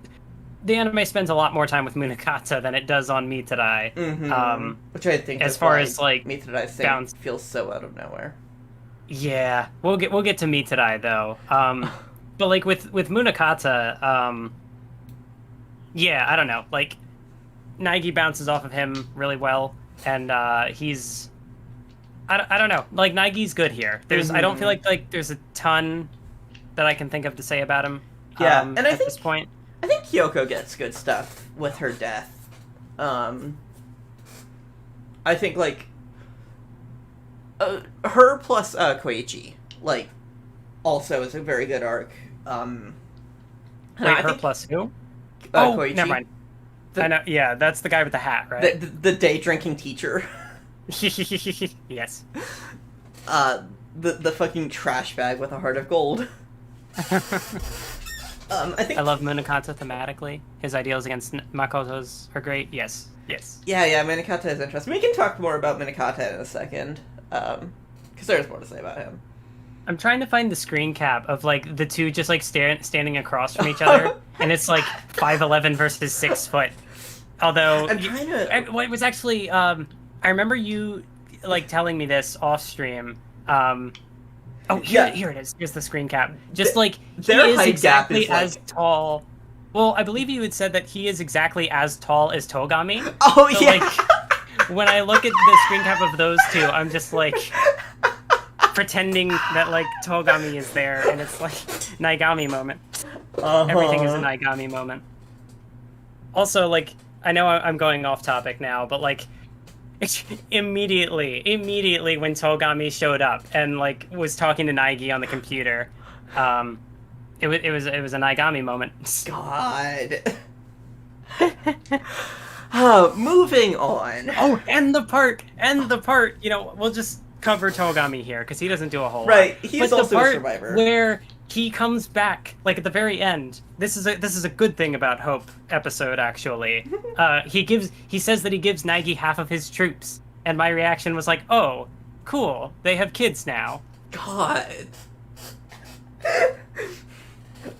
the anime spends a lot more time with Munakata than it does on Mitarai. Which I think as far as like Mitarai's thing feels so out of nowhere. Yeah, we'll get to Mitarai though. But like with Munakata, yeah, I don't know. Like Naegi bounces off of him really well, and he's I don't know. Like Naigi's good here. There's I don't feel like there's a ton that I can think of to say about him. Yeah, and I at think this point, I think Kyoko gets good stuff with her death. I think like her plus Koichi like also is a very good arc. Wait, her plus who? Koichi. Never mind. I know. Yeah, that's the guy with the hat, right? The day drinking teacher. Yes. The fucking trash bag with a heart of gold. I love Munakata thematically. His ideals against Makoto's are great. Yes. Yeah, Munakata is interesting. We can talk more about Munakata in a second, because there's more to say about him. I'm trying to find the screen cap of like the two just like standing across from each other, and it's like 5'11" versus 6 foot. Although I'm trying to. It was actually I remember you like telling me this off stream. Here it is. Here's the screen cap. Just like he is exactly as tall. Well, I believe you had said that he is exactly as tall as Togami. Oh, so, yeah. Like, when I look at the screen cap of those two, I'm just like pretending that like Togami is there, and it's like Naigami moment. Everything is a Naigami moment. Also, like, I know I'm going off topic now, but like immediately when Togami showed up and like was talking to Naegi on the computer, it was a Naigami moment. God. Moving on. Oh, and the part, you know, we'll just cover Togami here because he doesn't do a whole lot. Right, he's but also the part a survivor. Where he comes back, like at the very end. This is a good thing about Hope episode actually. He says that he gives Naegi half of his troops, and my reaction was like, oh, cool, they have kids now. God.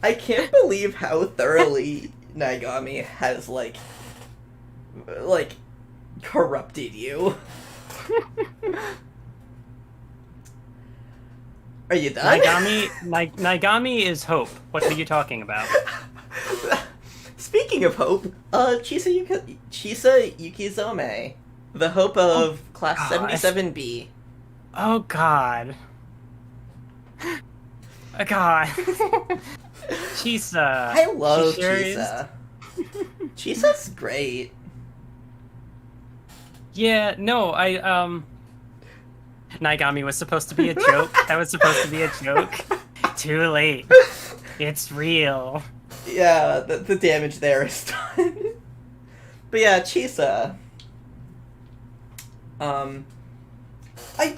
I can't believe how thoroughly Naigami has like corrupted you. Are you done? Naigami is Hope. What are you talking about? Speaking of Hope, Chisa Yukizome, the Hope of Class 77B. Oh God. God. Chisa. I love Chisa. Chisa's great. Yeah, no, Naigami was supposed to be a joke. That was supposed to be a joke. Too late. It's real. Yeah, the damage there is done. But yeah, Chisa. I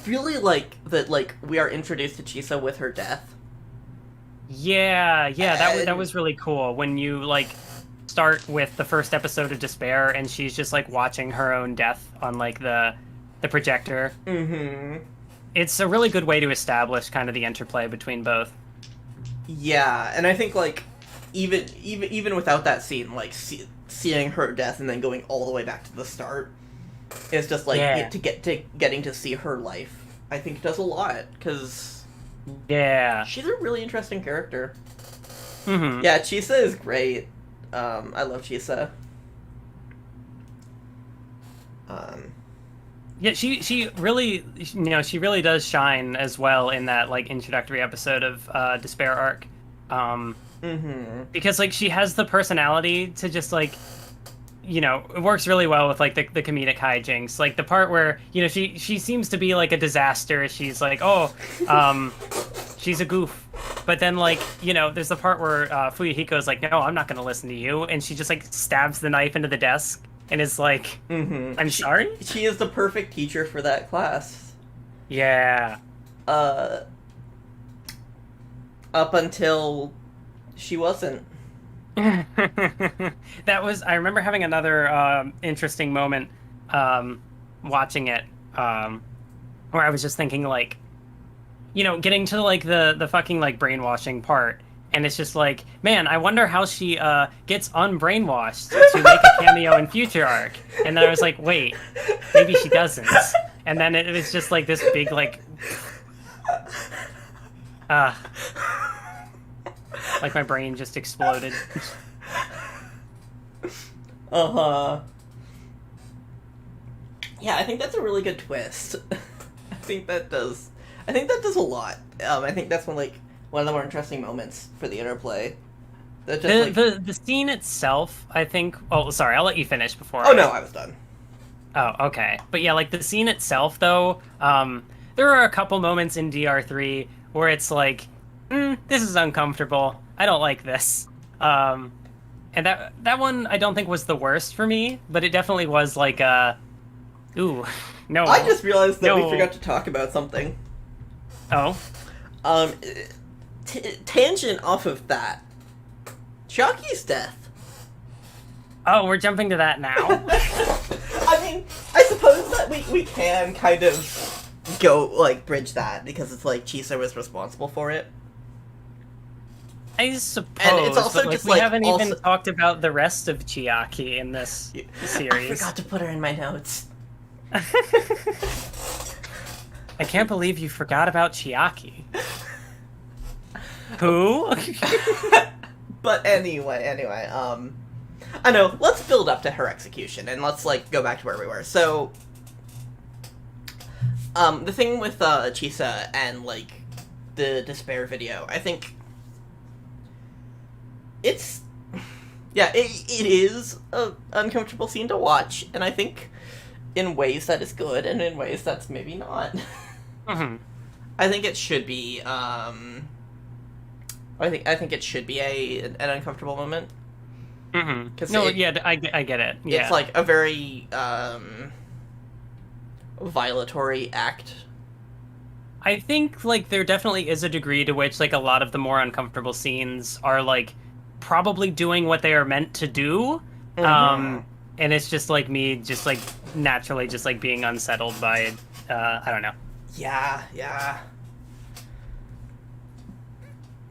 really like that, like, we are introduced to Chisa with her death. Yeah, that was really cool. When you, like, start with the first episode of Despair, and she's just, like, watching her own death on, like, the projector. Mm-hmm. It's a really good way to establish kind of the interplay between both. Yeah, and I think, like, even without that scene, like, seeing her death and then going all the way back to the start, is just, like, getting to see her life, I think does a lot, because... Yeah. She's a really interesting character. Mm-hmm. Yeah, Chisa is great. I love Chisa. Um, Yeah, she really, she really does shine as well in that like introductory episode of Despair Arc. Because like she has the personality to just like, it works really well with like the comedic hijinks. Like the part where, she seems to be like a disaster. She's like, she's a goof. But then like, there's the part where Fuyuhiko's like, no, I'm not going to listen to you. And she just like stabs the knife into the desk and is like, I'm sorry? She is the perfect teacher for that class. Yeah. Up until she wasn't. I remember having another interesting moment watching it where I was just thinking like, getting to like the fucking like brainwashing part, and it's just like, man, I wonder how she gets unbrainwashed to make a cameo in future arc. And then I was like, wait, maybe she doesn't. And then it was just like this big like like my brain just exploded. Yeah, I think that's a really good twist. I think that does a lot. I think that's one of the more interesting moments for the interplay. That just, the scene itself, I think. Oh, sorry, I'll let you finish before. Oh no, I was done. Oh, okay. But yeah, like the scene itself, though, there are a couple moments in DR3 where it's like, this is uncomfortable. I don't like this. And that one I don't think was the worst for me, but it definitely was like ooh, no. I just realized that we forgot to talk about something. Oh. Tangent off of that. Chiaki's death. Oh, we're jumping to that now? I mean, I suppose that we can kind of go, like, bridge that, because it's like Chisa was responsible for it. I suppose, and it's also but just we haven't even talked about the rest of Chiaki in this series. I forgot to put her in my notes. I can't believe you forgot about Chiaki. Who? But anyway, I know, let's build up to her execution, and let's, like, go back to where we were. So, the thing with, Chisa and, like, the Despair video, I think it is an uncomfortable scene to watch, and I think in ways that is good, and in ways that's maybe not. Mm-hmm. I think it should be, I think it should be an uncomfortable moment. Mm-hmm. No, I get it. Yeah. It's like a very violatory act. I think like there definitely is a degree to which like a lot of the more uncomfortable scenes are like probably doing what they are meant to do. And it's just like me just like naturally just like being unsettled by I don't know. Yeah.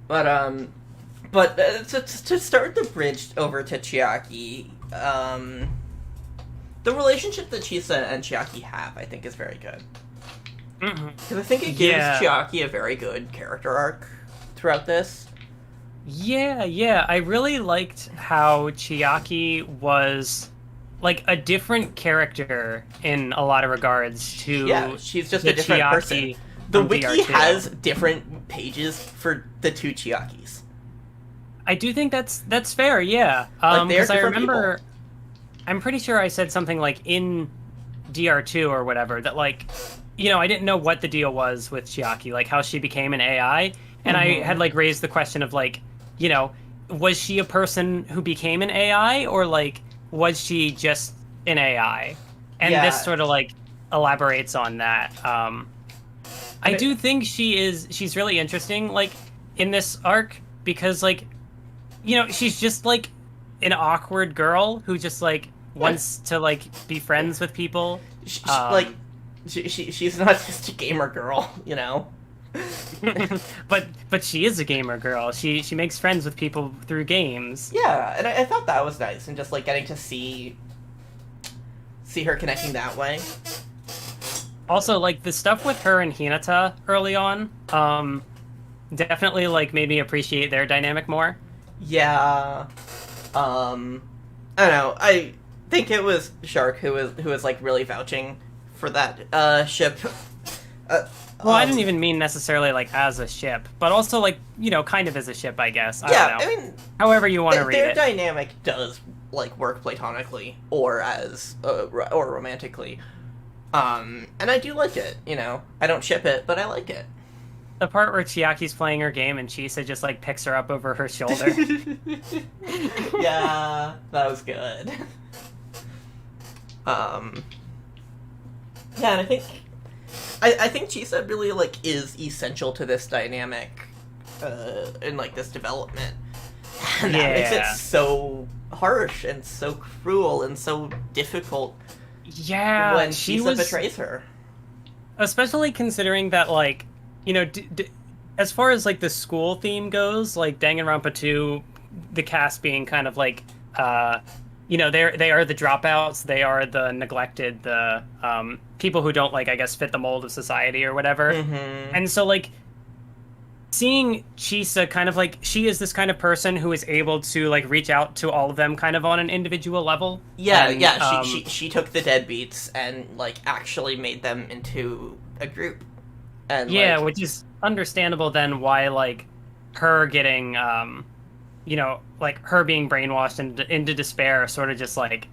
But to start the bridge over to Chiaki, the relationship that Chisa and Chiaki have, I think, is very good. Because I think it gives Chiaki a very good character arc throughout this. Yeah. I really liked how Chiaki was like a different character in a lot of regards to she's just a different Chiaki person. The wiki DR2. has different pages for the two Chiakis. I do think that's fair, yeah. Because I remember, people. I'm pretty sure I said something like in DR2 or whatever that like, I didn't know what the deal was with Chiaki, like how she became an AI, and I had like raised the question of like, was she a person who became an AI or like was she just an AI? And this sort of like elaborates on that. I do think she's really interesting, like, in this arc, because, like, she's just, like, an awkward girl who just, like, wants to, like, be friends with people. She's not just a gamer girl, But she is a gamer girl. She makes friends with people through games. Yeah, and I thought that was nice, and just, like, getting to see her connecting that way. Also, like, the stuff with her and Hinata early on, definitely, like, made me appreciate their dynamic more. Yeah. I don't know. think it was Shark who was like really vouching for that ship. Well, I didn't even mean necessarily like as a ship, but also like, you know, kind of as a ship, I guess. I don't know. I mean, however you want to read their it. dynamic does like work platonically or as or romantically, and I do like it. You know, I don't ship it, but I like it. The part where Chiaki's playing her game and Chisa just like picks her up over her shoulder. Yeah, that was good. Yeah, and I think Chisa really like is essential to this dynamic, in like this development, and that makes it so harsh and so cruel and so difficult. Yeah, when Chisa betrays her, especially considering that like, you know, as far as like the school theme goes, like Danganronpa 2, the cast being kind of like, you know, they are the dropouts, they are the neglected, the people who don't like, I guess, fit the mold of society or whatever. Mm-hmm. And so like seeing Chisa kind of like, she is this kind of person who is able to like reach out to all of them kind of on an individual level. Yeah, and, yeah. She took the deadbeats and like actually made them into a group. And yeah, like, which is understandable then why like her getting you know, like her being brainwashed into despair sort of just like,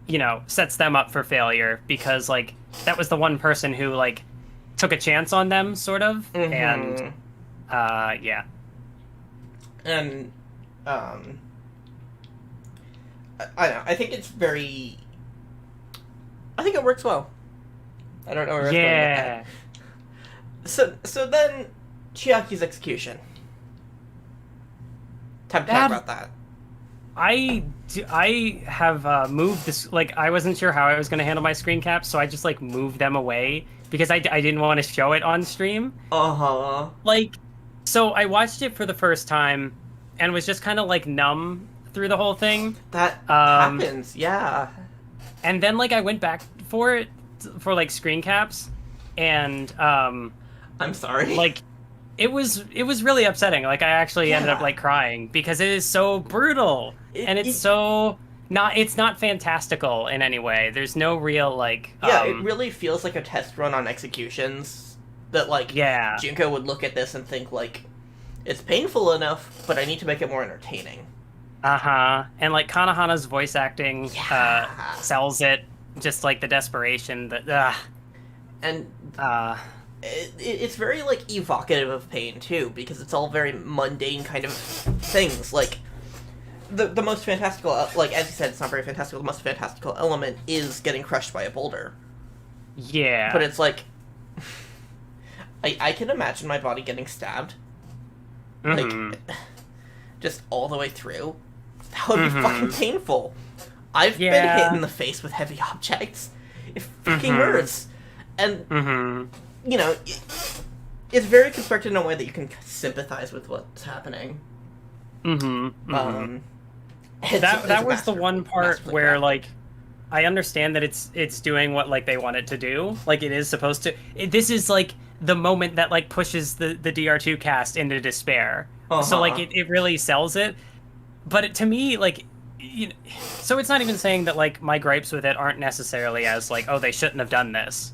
you know, sets them up for failure, because like that was the one person who like took a chance on them sort of. Mm-hmm. And yeah. And I don't know, I think it's very, I think it works well. I don't know where it's going with that. So then Chiaki's execution. Time to talk about that. I have moved this, like, I wasn't sure how I was going to handle my screen caps, so I just, like, moved them away, because I didn't want to show it on stream. Uh-huh. Like, so I watched it for the first time, and was just kind of, like, numb through the whole thing. That happens, yeah. And then, like, I went back for it, for, like, screen caps, and, I'm sorry. Like, it was really upsetting. Like, I actually ended up like crying, because it is so brutal, and it's not fantastical in any way. There's no real like. Yeah, it really feels like a test run on executions. That like, Junko would look at this and think like, it's painful enough, but I need to make it more entertaining. And like Kanahana's voice acting sells it. Just like the desperation that. And. It's very, like, evocative of pain, too, because it's all very mundane kind of things. Like, the most fantastical, like, as you said, it's not very fantastical, the most fantastical element is getting crushed by a boulder. Yeah. But it's like, I can imagine my body getting stabbed. Like, just all the way through. That would be fucking painful. I've been hit in the face with heavy objects. It fucking hurts. And... You know, it's very constructed in a way that you can sympathize with what's happening. That was the one part where, like, I understand that it's doing what, like, they want it to do. Like, it is supposed to... this is, like, the moment that, like, pushes the DR2 cast into despair. So, like, it really sells it. But to me, like... You know, so it's not even saying that, like, my gripes with it aren't necessarily as, like, oh, they shouldn't have done this.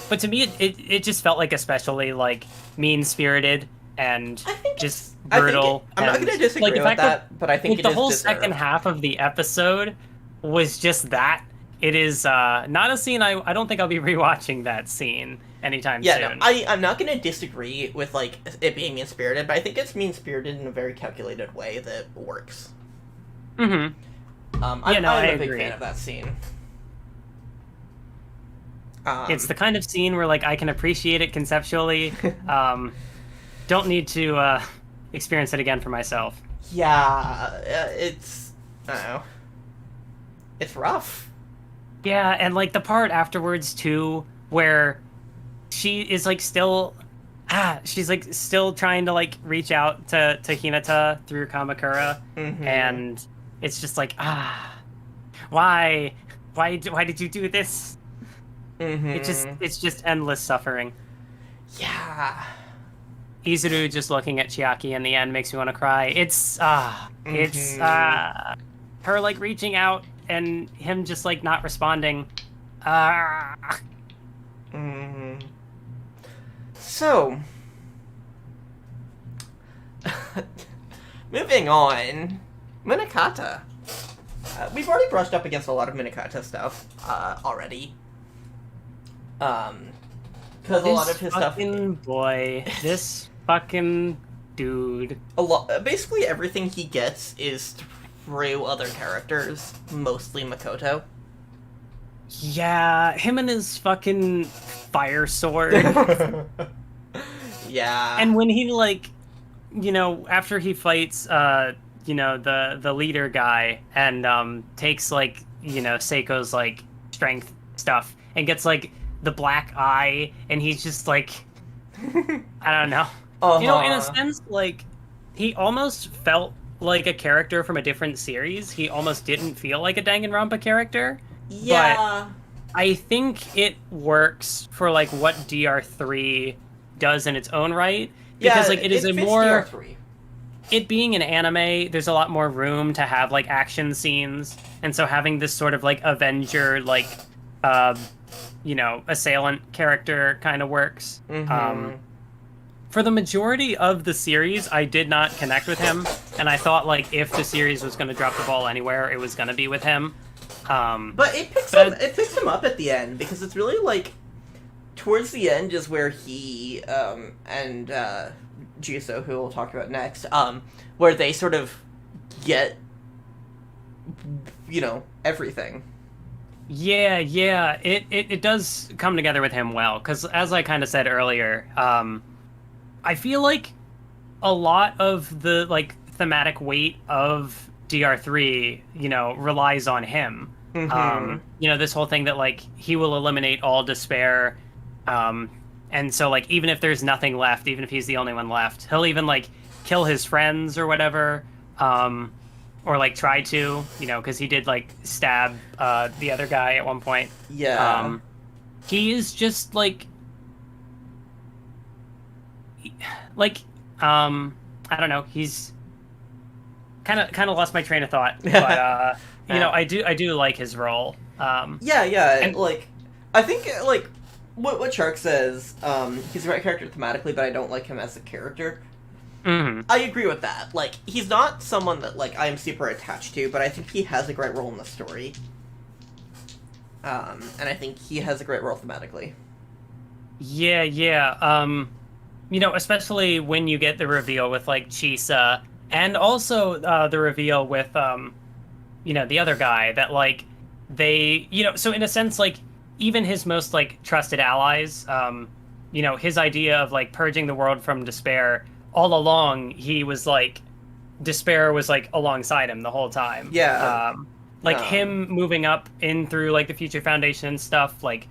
But to me, it just felt like especially, like, mean-spirited and just brutal. I'm not going to disagree with that, but I think it is the whole second half of the episode was just that. It is not a scene I don't think I'll be rewatching that scene anytime soon. No, I'm not going to disagree with, like, it being mean-spirited, but I think it's mean-spirited in a very calculated way that works. I'm a big fan of that scene. It's the kind of scene where, like, I can appreciate it conceptually. Don't need to experience it again for myself. Yeah, it's... I don't know. It's rough. Yeah, and, like, the part afterwards, too, where she is, like, still... she's, like, still trying to, like, reach out to Hinata through Kamakura. And it's just like, why? Why did you do this? It's just endless suffering. Yeah. Izuru just looking at Chiaki in the end makes me want to cry. It's her like reaching out and him just like not responding. So, moving on, Munakata. We've already brushed up against a lot of Munakata stuff already. Because a lot of his stuff. This fucking dude. Basically, everything he gets is through other characters, mostly Makoto. Yeah, him and his fucking fire sword. Yeah. And when he, like, after he fights, the leader guy and takes, like, Seiko's, like, strength stuff and gets, like, the black eye, and he's just, like, I don't know. In a sense, like, he almost felt like a character from a different series. He almost didn't feel like a Danganronpa character. Yeah. But I think it works for, like, what DR3 does in its own right. Because, like, it is a more... DR3. It being an anime, there's a lot more room to have, like, action scenes. And so having this sort of, like, Avenger, like, assailant character kind of works. Mm-hmm. For the majority of the series, I did not connect with him. And I thought, like, if the series was going to drop the ball anywhere, it was going to be with him. But it picks him up at the end, because it's really, like, towards the end is where he, and Juso, who we'll talk about next, where they sort of get, everything. Yeah, it does come together with him well, because as I kind of said earlier, I feel like a lot of the, like, thematic weight of DR3, relies on him. Mm-hmm. This whole thing that, like, he will eliminate all despair, and so, like, even if there's nothing left, even if he's the only one left, he'll even, like, kill his friends or whatever, or, like, try to, because he did, like, stab the other guy at one point. Yeah. He is just, like, I don't know, he's kind of lost my train of thought, but, I do like his role. Yeah, and, like, I think, like, what Shark says, he's the right character thematically, but I don't like him as a character. Mm-hmm. I agree with that. Like, he's not someone that, like, I am super attached to, but I think he has a great role in the story. And I think he has a great role thematically. Yeah. Especially when you get the reveal with, like, Chisa, and also the reveal with, the other guy, that, like, they, so in a sense, like, even his most, like, trusted allies, his idea of, like, purging the world from despair, all along, he was, like, despair was, like, alongside him the whole time. Yeah. Him moving up in through, like, the Future Foundation and stuff, like,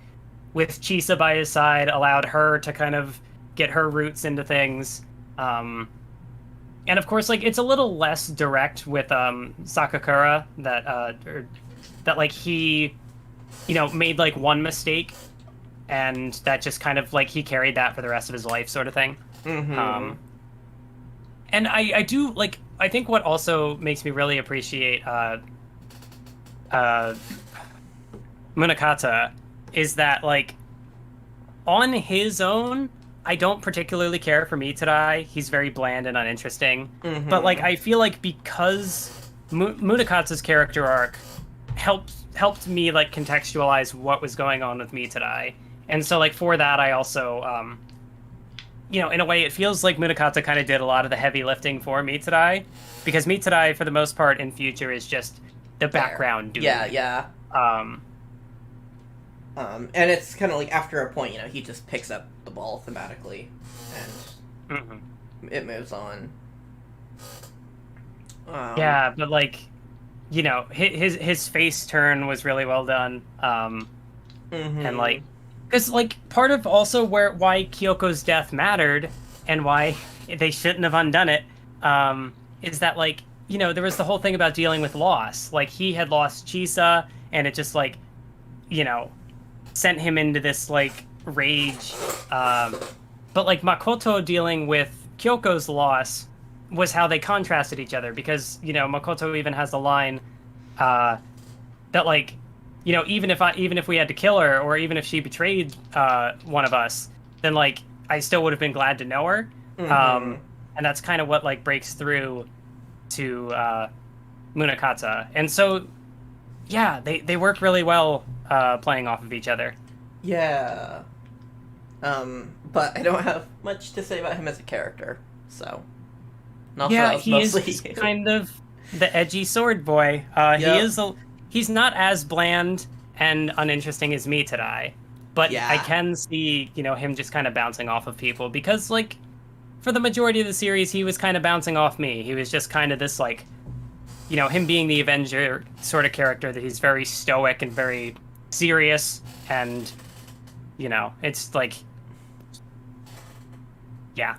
with Chisa by his side, allowed her to kind of get her roots into things. And of course, like, it's a little less direct with Sakakura, that like, he, made, like, one mistake, and that just kind of, like, he carried that for the rest of his life, sort of thing. Mm-hmm. And I do, like, I think what also makes me really appreciate Munakata is that, like, on his own, I don't particularly care for Mitsurai. He's very bland and uninteresting. Mm-hmm. But, like, I feel like because Munakata's character arc helped me, like, contextualize what was going on with Mitsurai. And so, like, for that, I also, in a way, it feels like Munakata kind of did a lot of the heavy lifting for Mitsurai. Because Mitsurai, for the most part, in Future, is just the background dude. Yeah. And it's kind of like, after a point, he just picks up the ball thematically, and it moves on. Yeah, but, like, his face turn was really well done. And, like, because, like, part of also why Kyoko's death mattered, and why they shouldn't have undone it, is that, like, there was the whole thing about dealing with loss. Like, he had lost Chisa, and it just, like, sent him into this, like, rage. But, like, Makoto dealing with Kyoko's loss was how they contrasted each other, because, Makoto even has the line, that like, even if we had to kill her, or even if she betrayed one of us, then like I still would have been glad to know her. Mm-hmm. And that's kind of what like breaks through to Munakata. And so yeah, they work really well playing off of each other. Yeah. But I don't have much to say about him as a character, so. Yeah, he is kind of the edgy sword boy. He's not as bland and uninteresting as me today, but I can see, him just kind of bouncing off of people, because like for the majority of the series he was kind of bouncing off me. He was just kind of this like, him being the Avenger sort of character, that he's very stoic and very serious, and it's like yeah.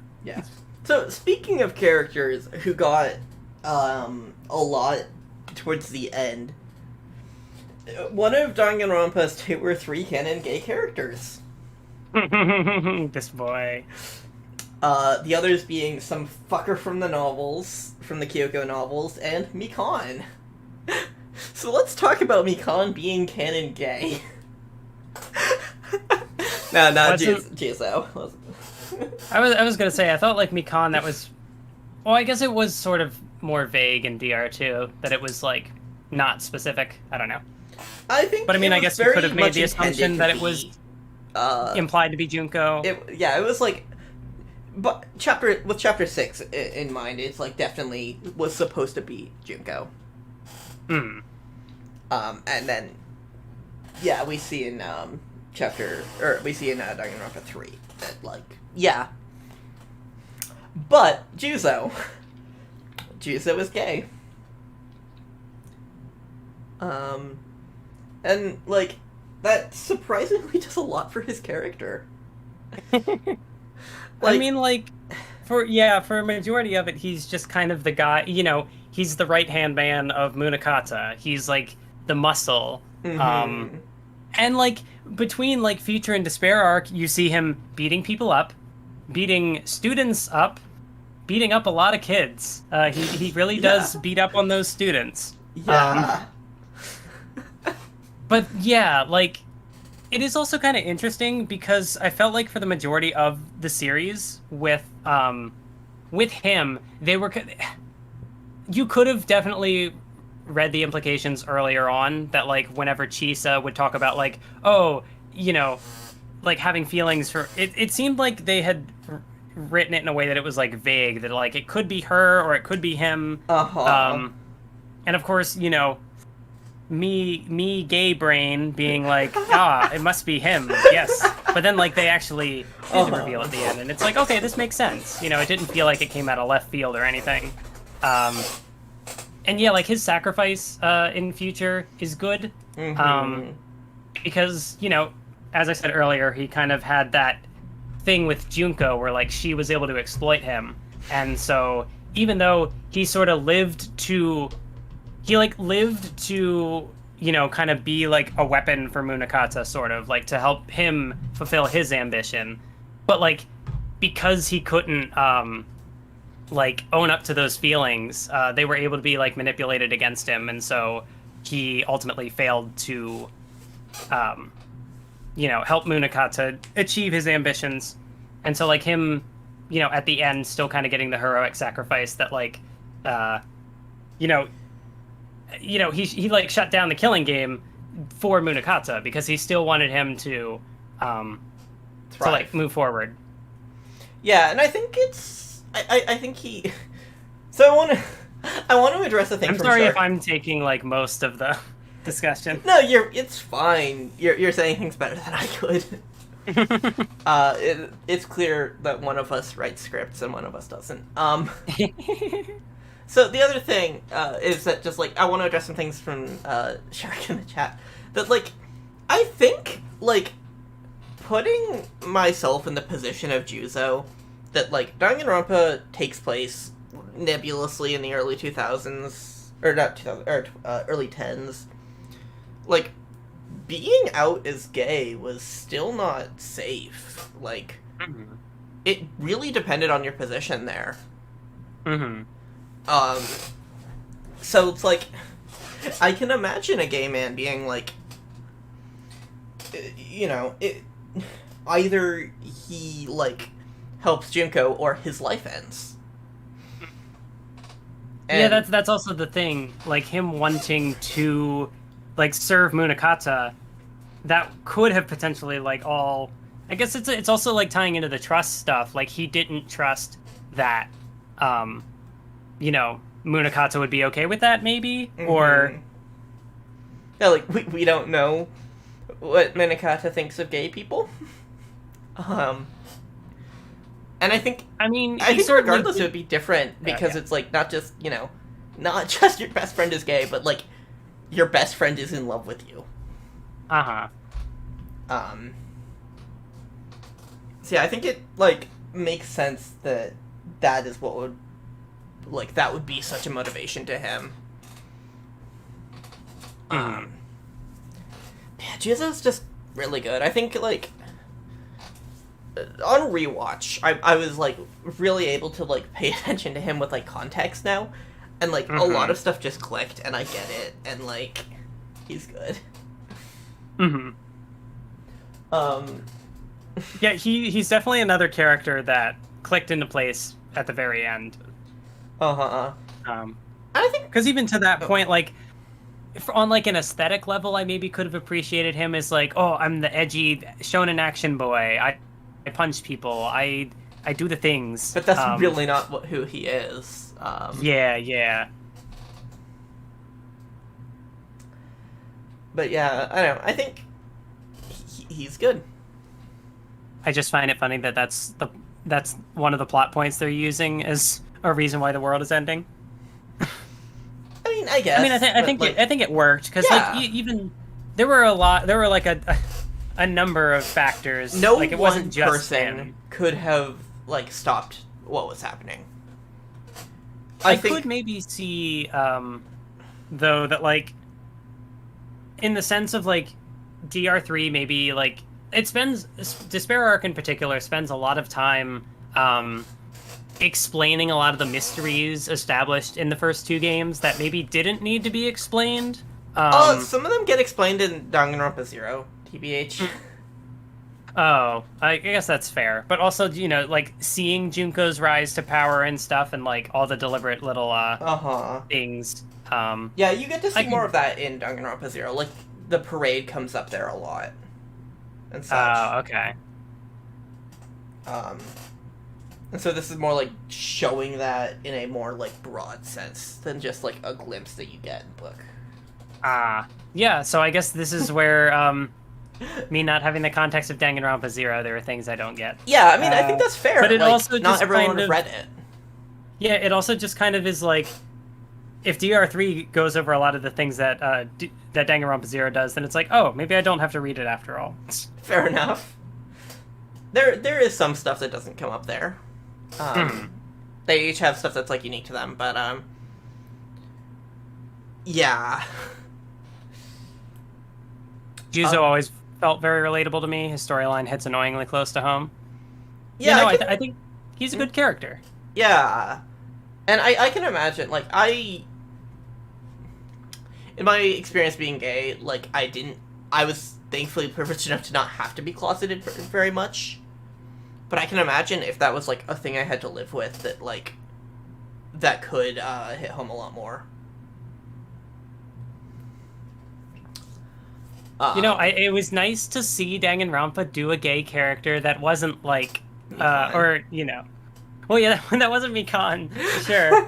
So, speaking of characters who got a lot towards the end, one of Danganronpa's 2 or 3 canon gay characters. This boy. The others being some fucker from the novels, from the Kyoko novels, and Mikan. So let's talk about Mikan being canon gay. No, not Jizo. I was gonna say, I thought like Mikan, that was, well, I guess it was sort of more vague in DR2, that it was like not specific. I don't know. I think, but I mean, I guess you could have made the assumption that it was implied to be Junko. It was like, but chapter 6 in mind, it's like definitely was supposed to be Junko. And then, we see in Danganronpa 3 that like. Yeah. But, Juzo is gay. And, like, that surprisingly does a lot for his character. I mean, like, for a majority of it, he's just kind of the guy, he's the right-hand man of Munakata. He's, like, the muscle. Mm-hmm. And, like, between, like, Future and Despair arc, you see him beating people up, beating students up, beating up a lot of kids. He really does beat up on those students. Yeah. But yeah, like, it is also kind of interesting, because I felt like for the majority of the series with him, you could have definitely read the implications earlier on that like whenever Chisa would talk about like, like having feelings for it seemed like they had written it in a way that it was like vague, that like it could be her or it could be him. And of course, me gay brain being like, it must be him, yes. But then like they actually did the reveal at the end, and it's like, okay, this makes sense. It didn't feel like it came out of left field or anything. And yeah, like his sacrifice in Future is good. Because, as I said earlier, he kind of had that thing with Junko where like she was able to exploit him. And so even though he sort of lived to kind of be like a weapon for Munakata, sort of like to help him fulfill his ambition, but like because he couldn't like own up to those feelings, they were able to be like manipulated against him, and so he ultimately failed to help Munakata achieve his ambitions. And so like him, at the end still kind of getting the heroic sacrifice that like he like shut down the killing game for Munakata because he still wanted him to like move forward. Yeah, and I think I think he. So I want to address the thing. I'm sorry if I'm taking like most of the discussion. No, it's fine. You're saying things better than I could. It's clear that one of us writes scripts and one of us doesn't. So the other thing is that just like I want to address some things from Shark in the chat. That like I think like putting myself in the position of Juzo, that like Danganronpa takes place nebulously in the early 2000s, or not 2000, or early 10s. Like, being out as gay was still not safe. Like, it really depended on your position there. So it's like, I can imagine a gay man being like, either he like helps Junko or his life ends. And yeah, that's also the thing. Like him wanting to like serve Munakata, that could have potentially like all. I guess it's also like tying into the trust stuff. Like he didn't trust that, Munakata would be okay with that, maybe, or yeah, like we don't know what Munakata thinks of gay people. And I think regardless it would be different because it's like not just not just your best friend is gay, but like your best friend is in love with you. So yeah, I think it like makes sense that is what would that would be such a motivation to him. Yeah, Juzo's just really good. I think like on rewatch, I was like really able to like pay attention to him with like context now, and like a lot of stuff just clicked, and I get it, and like he's good. Yeah, he's definitely another character that clicked into place at the very end. I think because even to that point, like on like an aesthetic level, I maybe could have appreciated him as like, oh, I'm the edgy shonen action boy. I punch people. I do the things. But that's really not who he is. Yeah. But yeah, I don't know. I think he's good. I just find it funny that that's one of the plot points they're using as a reason why the world is ending. I mean, I guess. I mean, I think it worked because like even there were like a number of factors. No like, it one wasn't just person him. could have like stopped what was happening. I could maybe see though that like in the sense of like DR3 maybe like it spends Despair Arc in particular spends a lot of time explaining a lot of the mysteries established in the first two games that maybe didn't need to be explained. Some of them get explained in Danganronpa 0, TBH. Oh, I guess that's fair. But also, like seeing Junko's rise to power and stuff, and like all the deliberate little things. Yeah, you get to see more of that in Danganronpa 0. Like the parade comes up there a lot, and such. Oh, okay. And so this is more like showing that in a more like broad sense than just like a glimpse that you get in the book. Yeah. So I guess this is where me not having the context of Danganronpa 0, there are things I don't get. Yeah, I mean, I think that's fair. But it also not just everyone kind of read it. Yeah, it also just kind of is like, if DR3 goes over a lot of the things that that Danganronpa 0 does, then it's like, oh, maybe I don't have to read it after all. Fair enough. There is some stuff that doesn't come up there. They each have stuff that's like unique to them, but yeah. Juzo always felt very relatable to me. His storyline hits annoyingly close to home. Yeah, I think he's a good character. Yeah, and I can imagine, like, in my experience being gay, like, I was thankfully privileged enough to not have to be closeted very much, but I can imagine if that was, like, a thing I had to live with, that, like, that could hit home a lot more. It was nice to see Danganronpa do a gay character that wasn't, like, well, yeah, that wasn't Mikan, sure.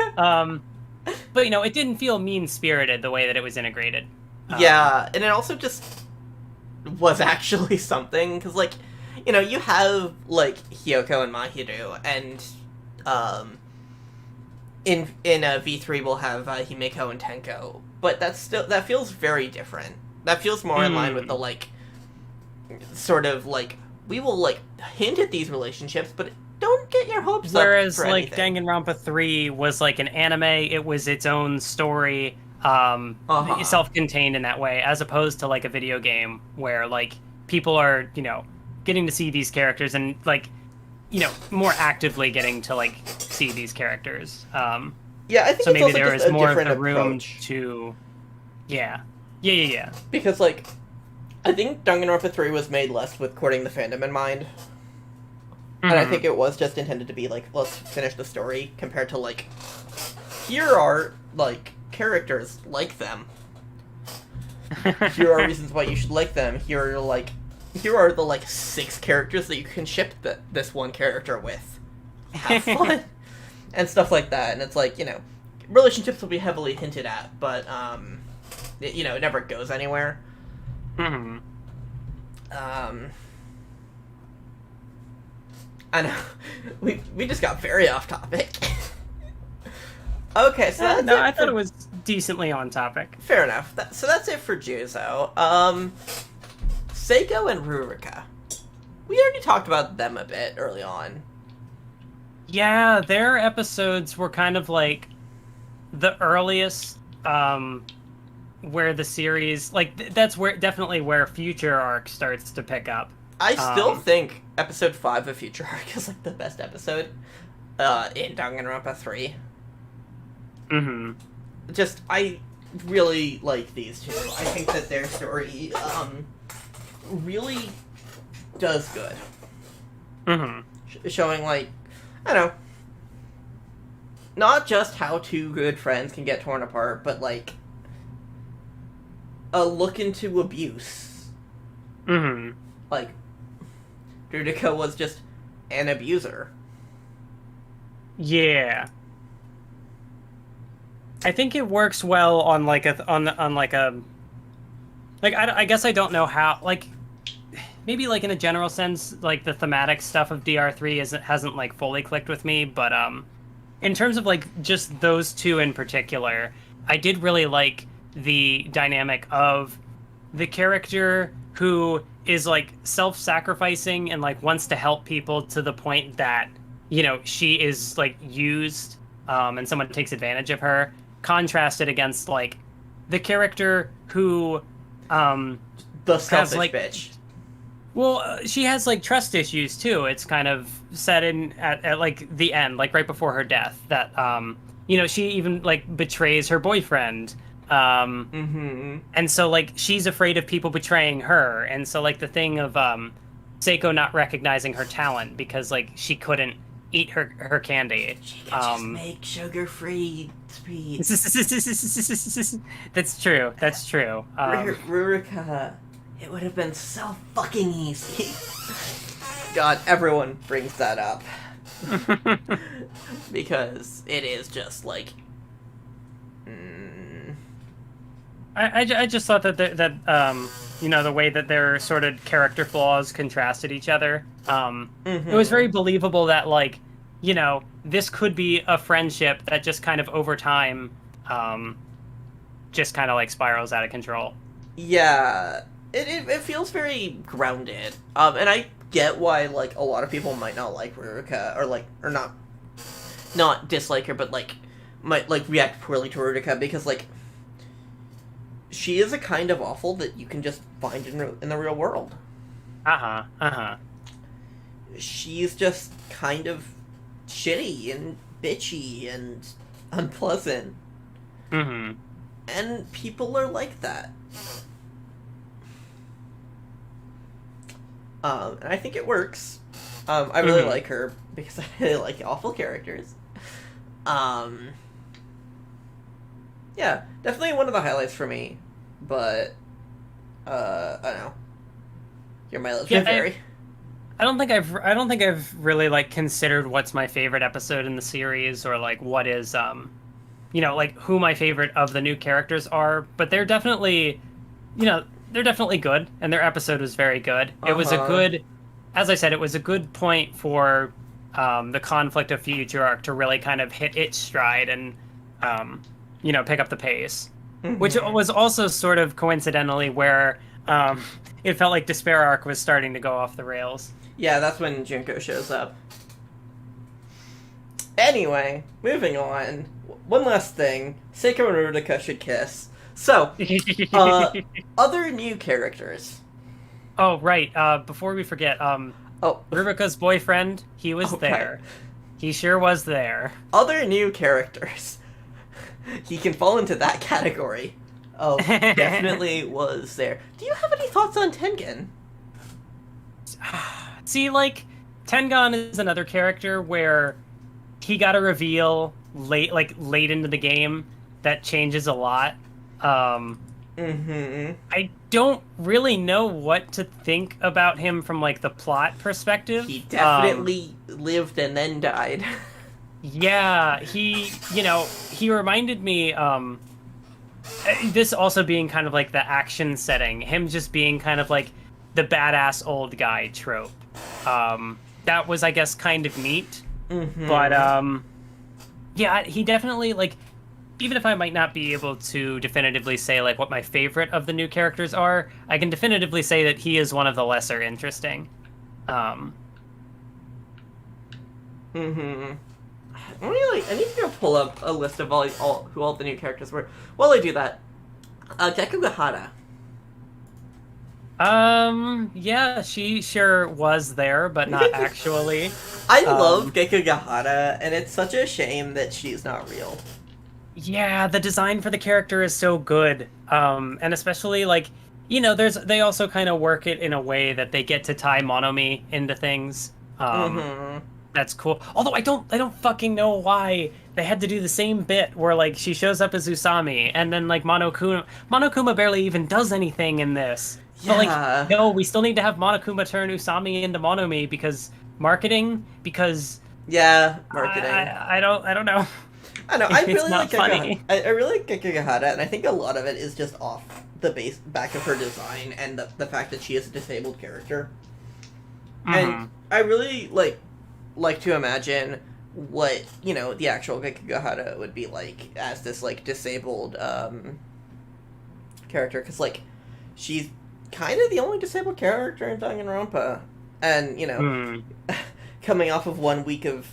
But, it didn't feel mean-spirited the way that it was integrated. Yeah, and it also just was actually something, because, like, you have, like, Hyoko and Mahiru, and, in V3 we'll have Himeko and Tenko, but that feels very different. That feels more in line with the, like, sort of, like, we will, like, hint at these relationships, but don't get your hopes up Whereas, for like, anything. Danganronpa 3 was, like, an anime, it was its own story, self-contained in that way, as opposed to, like, a video game where, like, people are, getting to see these characters and, like, more actively getting to, like, see these characters. Yeah, I think so it's maybe also there just is a more of different the room approach. to... Yeah. Yeah. Because, like, I think Danganronpa 3 was made less with courting the fandom in mind. And I think it was just intended to be, like, let's finish the story, compared to, like, here are, like, characters like them. Here are reasons why you should like them. Here are the, like, 6 characters that you can ship this one character with. Have fun. And stuff like that. And it's like, relationships will be heavily hinted at, but, it never goes anywhere. I know. We just got very off topic. Okay, so that's I thought it was decently on topic. Fair enough. So that's it for Juzo. Seiko and Rurika. We already talked about them a bit early on. Yeah, their episodes were kind of like the earliest, where the series, like, that's definitely where Future Arc starts to pick up. I still think episode 5 of Future Arc is, like, the best episode in Danganronpa 3. Just, I really like these two. I think that their story, really does good. Showing, like, I don't know, not just how two good friends can get torn apart, but, like, a look into abuse. Like, Rurika was just an abuser. Yeah. I think it works well on like a I guess I don't know how, like, maybe like in a general sense, like the thematic stuff of DR3 hasn't like fully clicked with me, but in terms of like just those two in particular, I did really like the dynamic of the character who is like self-sacrificing and like wants to help people to the point that, she is like used and someone takes advantage of her, contrasted against like the character who the selfish bitch. Well, she has like trust issues too. It's kind of set in at like the end, like right before her death, that she even like betrays her boyfriend. And so like she's afraid of people betraying her, and so like the thing of Seiko not recognizing her talent because like she couldn't eat her candy. She could just make sugar-free sweets. That's true. Rurika, it would have been so fucking easy. God, everyone brings that up. Because it is just like... I just thought that the way that their sort of character flaws contrasted each other, it was very believable that, like, this could be a friendship that just kind of over time just kind of like spirals out of control. Yeah, it feels very grounded, and I get why like a lot of people might not like Rurika, or not dislike her, but like might like react poorly to Rurika because like she is a kind of awful that you can just find in the real world. She's just kind of shitty and bitchy and unpleasant. And people are like that. And I think it works. I really like her because I really like awful characters. Yeah, definitely one of the highlights for me. But I don't know. Your mileage may vary. I don't think I've really like considered what's my favorite episode in the series, or like what is like who my favorite of the new characters are, but they're definitely good, and their episode was very good. It was a good, as I said, it was a good point for the conflict of Future Arc to really kind of hit its stride and pick up the pace. Which was also sort of coincidentally where it felt like Despair Arc was starting to go off the rails. Yeah, that's when Junko shows up. Anyway, moving on. One last thing. Seiko and Rurika should kiss. So, other new characters. Oh, right. Before we forget, Rurika's boyfriend, he was there. He sure was there. Other new characters. He can fall into that category. Oh, definitely was there. Do you have any thoughts on Tengen? See, like, Tengon is another character where he got a reveal late into the game that changes a lot. I don't really know what to think about him from, like, the plot perspective. He definitely lived and then died. Yeah, he reminded me, this also being kind of like the action setting, him just being kind of like the badass old guy trope. That was, I guess, kind of neat. But, yeah, he definitely, like, even if I might not be able to definitively say, like, what my favorite of the new characters are, I can definitively say that he is one of the lesser interesting. I need to go pull up a list of who all the new characters were. While I do that, Gekugahara. Yeah, she sure was there, but not actually. I love Gekugahara, and it's such a shame that she's not real. Yeah, the design for the character is so good. And especially, like, you know, they also kind of work it in a way that they get to tie Monomi into things. That's cool. Although I don't fucking know why they had to do the same bit where, like, she shows up as Usami and then, like, Monokuma barely even does anything in this. Yeah. But, like, no, we still need to have Monokuma turn Usami into Monomi because marketing. Yeah, marketing. I don't know. I know. I It's really not like funny. I really like Gekugahara, and I think a lot of it is just off the back of her design and the fact that she is a disabled character. And I really like to imagine what, you know, the actual Gekugahara would be like as this, like, disabled character, because, like, she's kind of the only disabled character in Danganronpa, and, you know, coming off of 1 week of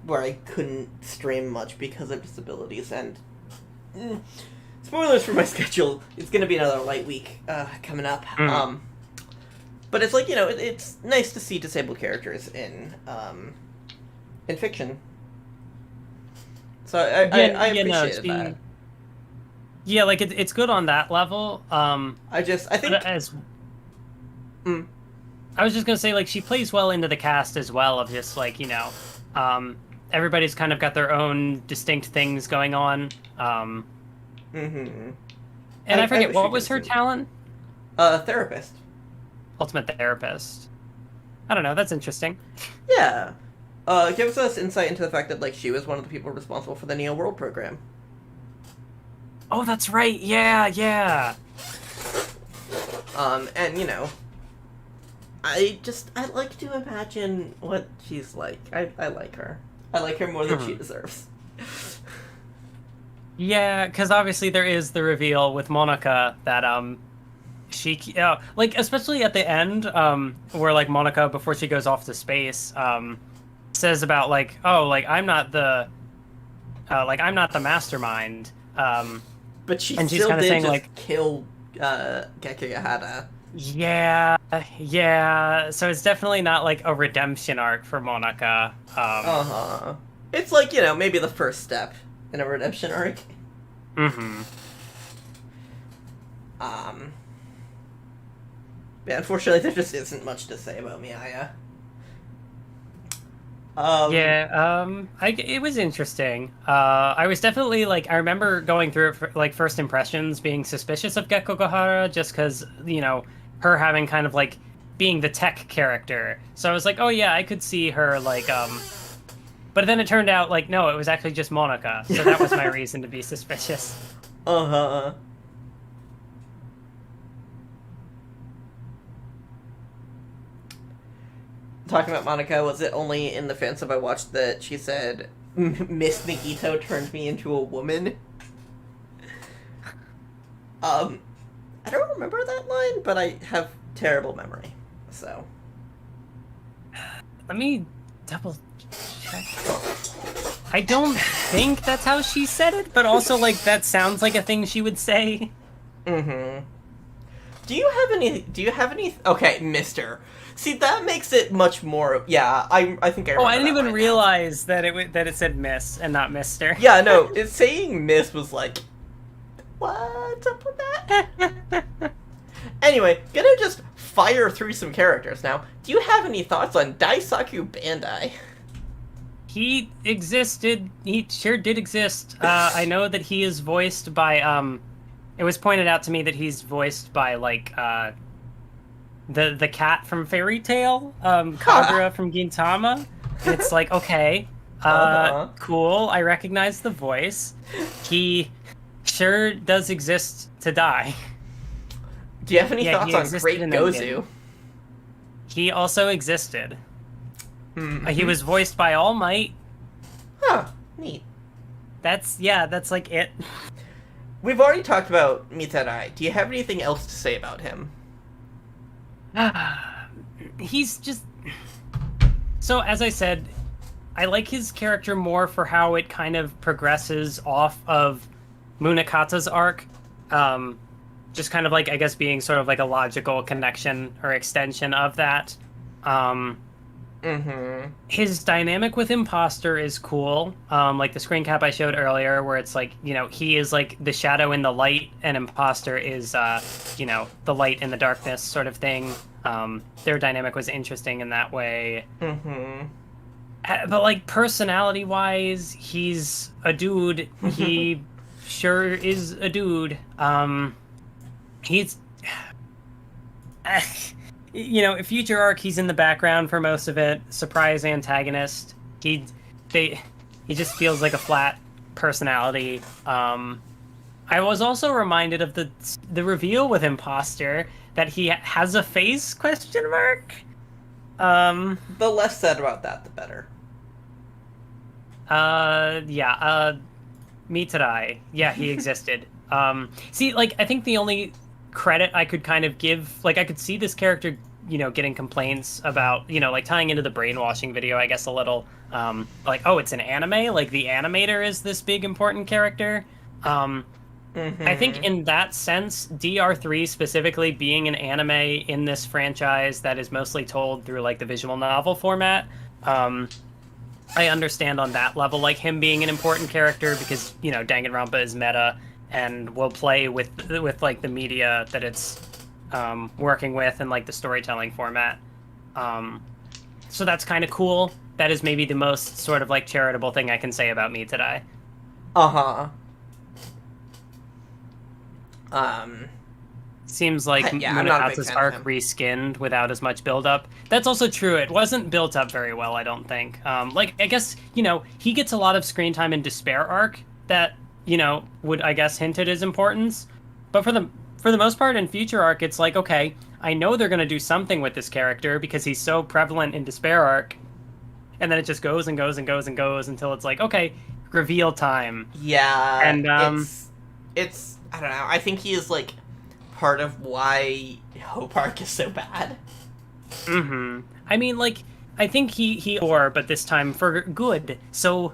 where I couldn't stream much because of disabilities, and spoilers for my schedule, it's gonna be another light week coming up. But it's like, you know, it's nice to see disabled characters in fiction. So I appreciated that. Yeah, like, it's good on that level. I think... I was just gonna say, like, she plays well into the cast as well, of just, like, you know, everybody's kind of got their own distinct things going on. And I forget, what was her talent? Therapist. Ultimate therapist. I don't know, that's interesting. Yeah. It gives us insight into the fact that, like, she was one of the people responsible for the Neo World program. Oh, that's right, yeah. And, you know, I like to imagine what she's like. I like her. I like her more than she deserves. Yeah, because obviously there is the reveal with Monica that, she, like, especially at the end, where, like, Monica, before she goes off to space, says about, like, oh, like, I'm not the mastermind, but she's and she's still kind of did saying, just like, kill, Gekugahara. Yeah, so it's definitely not, like, a redemption arc for Monica. It's like, you know, maybe the first step in a redemption arc. Yeah, unfortunately, there just isn't much to say about Miaya. It was interesting. I was definitely, like, I remember going through it for, like, first impressions, being suspicious of Gekugahara, just because, you know, her having kind of, like, being the tech character. So I was like, oh yeah, I could see her, like, but then it turned out, like, no, it was actually just Monica, so that was my reason to be suspicious. Talking about Monica, was it only in the fansub I watched that she said, Miss Nagito turned me into a woman? I don't remember that line, but I have terrible memory, so. Let me double check. I don't think that's how she said it, but also, like, that sounds like a thing she would say. Do you have any, okay, mister. See, that makes it much more, yeah, I think I remember. Oh, I didn't even right realize that it said miss and not mister. Yeah, no, saying miss was like, What's up with that? Anyway, gonna just fire through some characters now. Do you have any thoughts on Daisaku Bandai? He existed. He sure did exist. I know that he is voiced by. It was pointed out to me that he's voiced by like the cat from Fairy Tail, Kagura from Gintama. And it's like, okay, cool. I recognize the voice. He sure does exist to die. Do you have any thoughts on Great Gozu? He also existed. He was voiced by All Might. Huh, neat. That's like it. We've already talked about Mitarai. Do you have anything else to say about him? He's just... So, as I said, I like his character more for how it kind of progresses off of Munakata's arc. Just kind of like, I guess, being sort of like a logical connection or extension of that. His dynamic with Imposter is cool. Like the screen cap I showed earlier, where it's like, you know, he is like the shadow in the light, and Imposter is, you know, the light in the darkness sort of thing. Their dynamic was interesting in that way. But like personality-wise, he's a dude. He sure is a dude. He's... You know, Future Arc, he's in the background for most of it. Surprise antagonist. He just feels like a flat personality. I was also reminded of the reveal with Imposter that he has a face ? The less said about that, the better. Mitarai. Yeah, he existed. See, like, I think the only credit I could kind of give, like, I could see this character, you know, getting complaints about, you know, like, tying into the brainwashing video, I guess, a little, like, oh, it's an anime? Like, the animator is this big, important character? I think in that sense, DR3 specifically being an anime in this franchise that is mostly told through, like, the visual novel format, I understand on that level, like, him being an important character because, you know, Danganronpa is meta and will play with like the media that it's working with and like the storytelling format. So that's kind of cool. That is maybe the most sort of like charitable thing I can say about me today. Seems like Munakata's arc reskinned without as much build-up. That's also true. It wasn't built up very well, I don't think. Like, I guess, you know, he gets a lot of screen time in Despair arc that, you know, would, I guess, hint at his importance. But for the most part in Future Arc, it's like, okay, I know they're going to do something with this character because he's so prevalent in Despair Arc. And then it just goes and goes and goes and goes until it's like, okay, reveal time. Yeah. And, it's I don't know. I think he is, like, part of why Hope Arc is so bad. I mean, like, I think he but this time for good. So...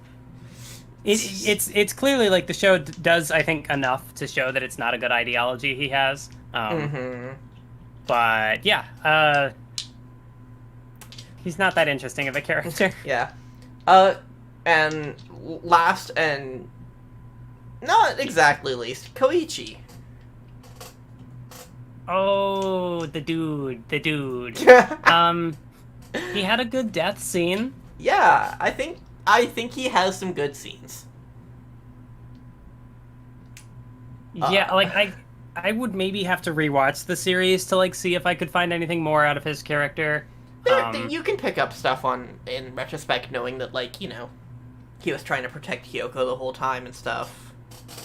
It's clearly like the show does, I think, enough to show that it's not a good ideology he has. But yeah, he's not that interesting of a character. Yeah. And last and not exactly least, Koichi. Oh, the dude. He had a good death scene. Yeah, I think he has some good scenes. Yeah, like, I would maybe have to rewatch the series to, like, see if I could find anything more out of his character. You can pick up stuff in retrospect, knowing that, like, you know, he was trying to protect Kyoko the whole time and stuff.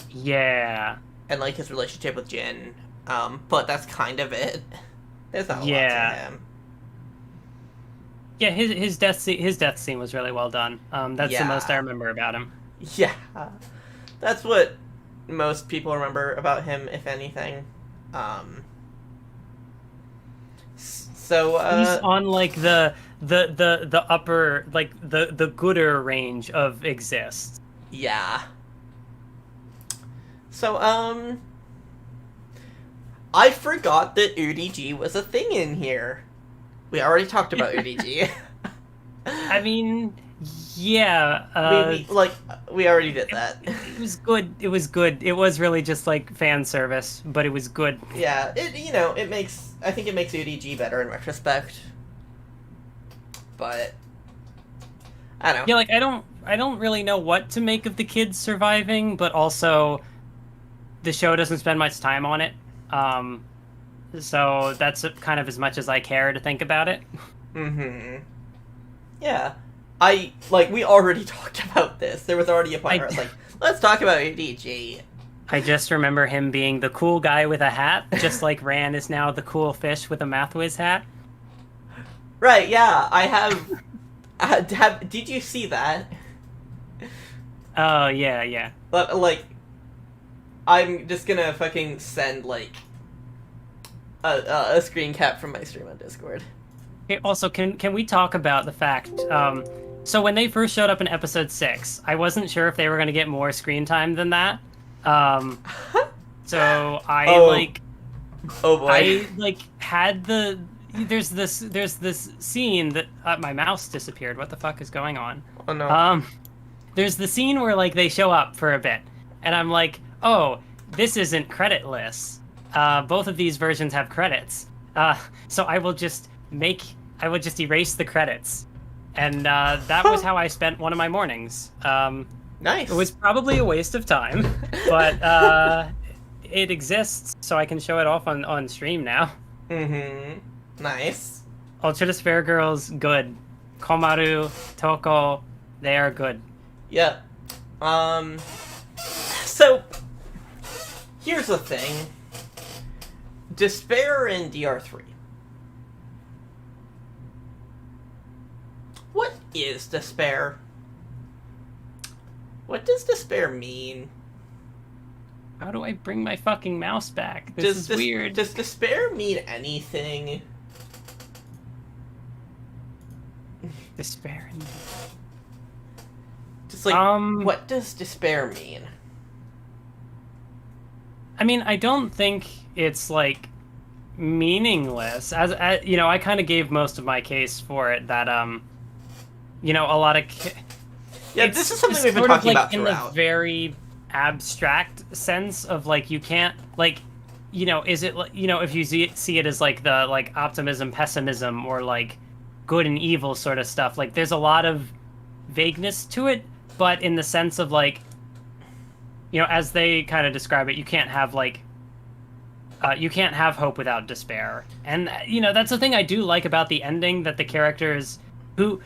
Yeah. And, like, his relationship with Jin. But that's kind of it. There's not a lot to him. Yeah, his death scene was really well done. That's the most I remember about him. Yeah, that's what most people remember about him, if anything. So he's on like the upper, like the gooder range of exists. Yeah. So I forgot that UDG was a thing in here. We already talked about UDG. I mean, yeah. We already did that. It was good. It was good. It was really just like fan service, but it was good. Yeah, it makes, I think it makes UDG better in retrospect. But I don't know. Yeah, like I don't really know what to make of the kids surviving, but also the show doesn't spend much time on it. So that's kind of as much as I care to think about it. Mm-hmm. Yeah. We already talked about this. There was already a point where I was like, let's talk about UDG. I just remember him being the cool guy with a hat, just like Ran is now the cool fish with a Mathwiz hat. Right, yeah, I have... did you see that? Oh, yeah. But, like, I'm just gonna fucking send, like, a screen cap from my stream on Discord. Okay, also, can we talk about the fact, so when they first showed up in episode 6, I wasn't sure if they were going to get more screen time than that. So I, Oh boy. I, had there's this scene that, my mouse disappeared. What the fuck is going on? Oh no. There's the scene where, like, they show up for a bit, and I'm like, oh, this isn't creditless. Both of these versions have credits. So I will just erase the credits. And that was how I spent one of my mornings. Nice. It was probably a waste of time, but it exists, so I can show it off on stream now. Mm-hmm. Nice. Ultra Despair Girls, good. Komaru, Toko, they are good. Yep. So, here's the thing. Despair in DR3. What is despair? What does despair mean? How do I bring my fucking mouse back? This is weird. Does despair mean anything? Despair. Just like, what does despair mean? I mean, I don't think it's, like, meaningless. As you know, I kind of gave most of my case for it that, you know, a lot of... Yeah, this is something we've been talking about throughout. In the very abstract sense of, like, you can't, like, you know, is it, you know, if you see it as, like, the, like, optimism, pessimism, or, like, good and evil sort of stuff, like, there's a lot of vagueness to it, but in the sense of, like, you know, as they kind of describe it, you can't have, like, you can't have hope without despair. And, you know, that's the thing I do like about the ending, that the characters who...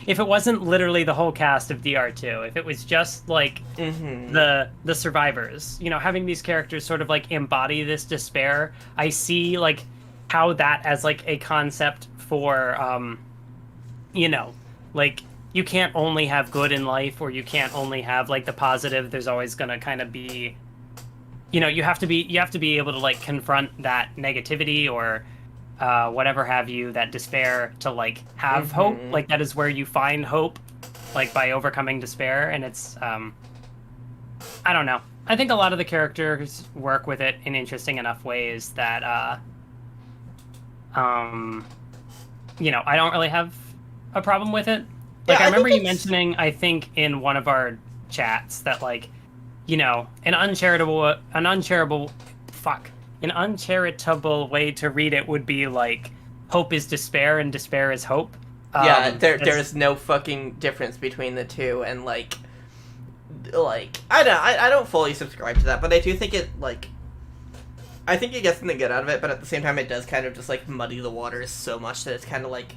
If it wasn't literally the whole cast of DR2, if it was just, like, the survivors, you know, having these characters sort of, like, embody this despair, I see, like, how that as, like, a concept for, you know, like, you can't only have good in life, or you can't only have, like, the positive. There's always gonna kind of be, you know, you have to be able to, like, confront that negativity or... whatever have you, that despair, to, like, have hope. Like, that is where you find hope, like, by overcoming despair, and it's, I don't know. I think a lot of the characters work with it in interesting enough ways that, you know, I don't really have a problem with it. Like, Yeah, I remember you mentioning, I think, in one of our chats that, like, you know, an uncharitable way to read it would be like, hope is despair and despair is hope. Yeah, there is no fucking difference between the two, and like I don't fully subscribe to that, but I do think it, like, I think you get something good out of it, but at the same time it does kind of just, like, muddy the waters so much that it's kind of like,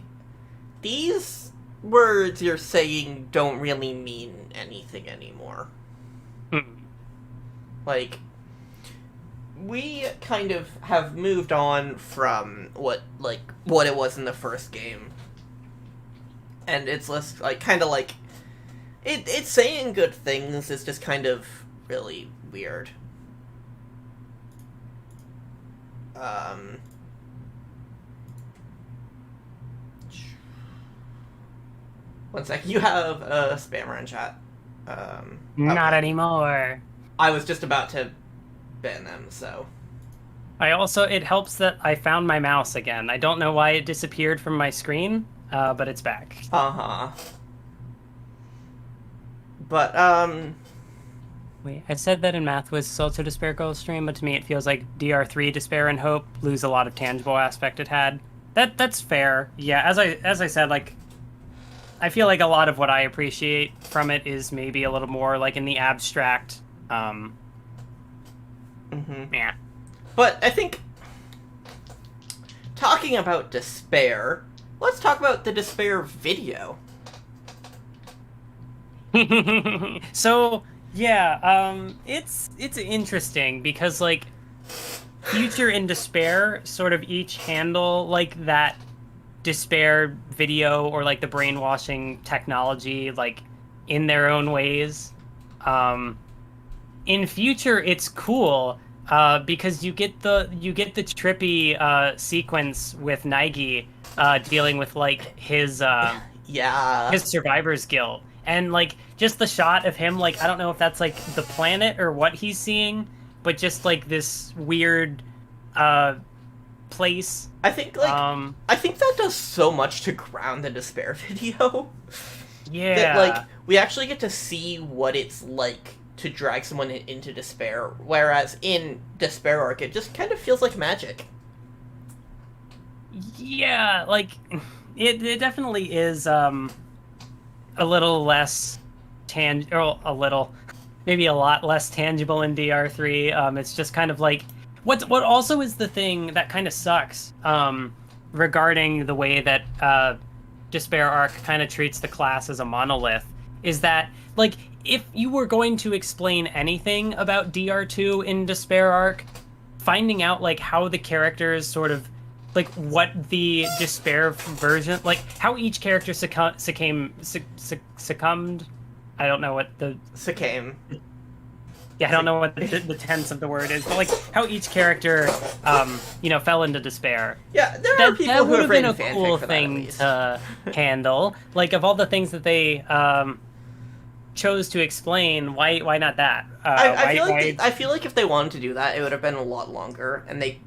these words you're saying don't really mean anything anymore. Like, we kind of have moved on from what it was in the first game. And it's less, like, kind of like, it's saying good things, it's just kind of really weird. One sec, you have a spammer in chat. Not anymore. I was just about to ban them, so... it helps that I found my mouse again. I don't know why it disappeared from my screen, but it's back. But, Wait, I said that in Mathwiz is also Despair Girl stream, but to me it feels like DR3 Despair and Hope lose a lot of tangible aspect it had. That's fair. Yeah, as I said, like I feel like a lot of what I appreciate from it is maybe a little more like in the abstract. Yeah. But I think talking about Despair, let's talk about the Despair video. So yeah, it's interesting because like Future and Despair sort of each handle like that Despair video or like the brainwashing technology like in their own ways. In Future, it's cool because you get the trippy sequence with Naegi dealing with like his survivor's guilt. And, like, just the shot of him, like, I don't know if that's, like, the planet or what he's seeing, but just, like, this weird, place. I think, like, I think that does so much to ground the Despair video. Yeah. That, like, we actually get to see what it's like to drag someone into despair, whereas in Despair Arc, it just kind of feels like magic. Yeah, like, it definitely is, a little less maybe a lot less tangible in DR3. It's just kind of like what also is the thing that kind of sucks regarding the way that Despair Arc kind of treats the class as a monolith is that like if you were going to explain anything about DR2 in Despair Arc, finding out like how the characters sort of like what the Despair version, like how each character succumbed. I don't know what the succumb. Yeah, I don't know what the tense of the word is, but like how each character, fell into despair. Yeah, there are people who have written fanfic for that. That would have been a cool thing to handle. Like of all the things that they chose to explain, why not that? I feel like if they wanted to do that, it would have been a lot longer, and they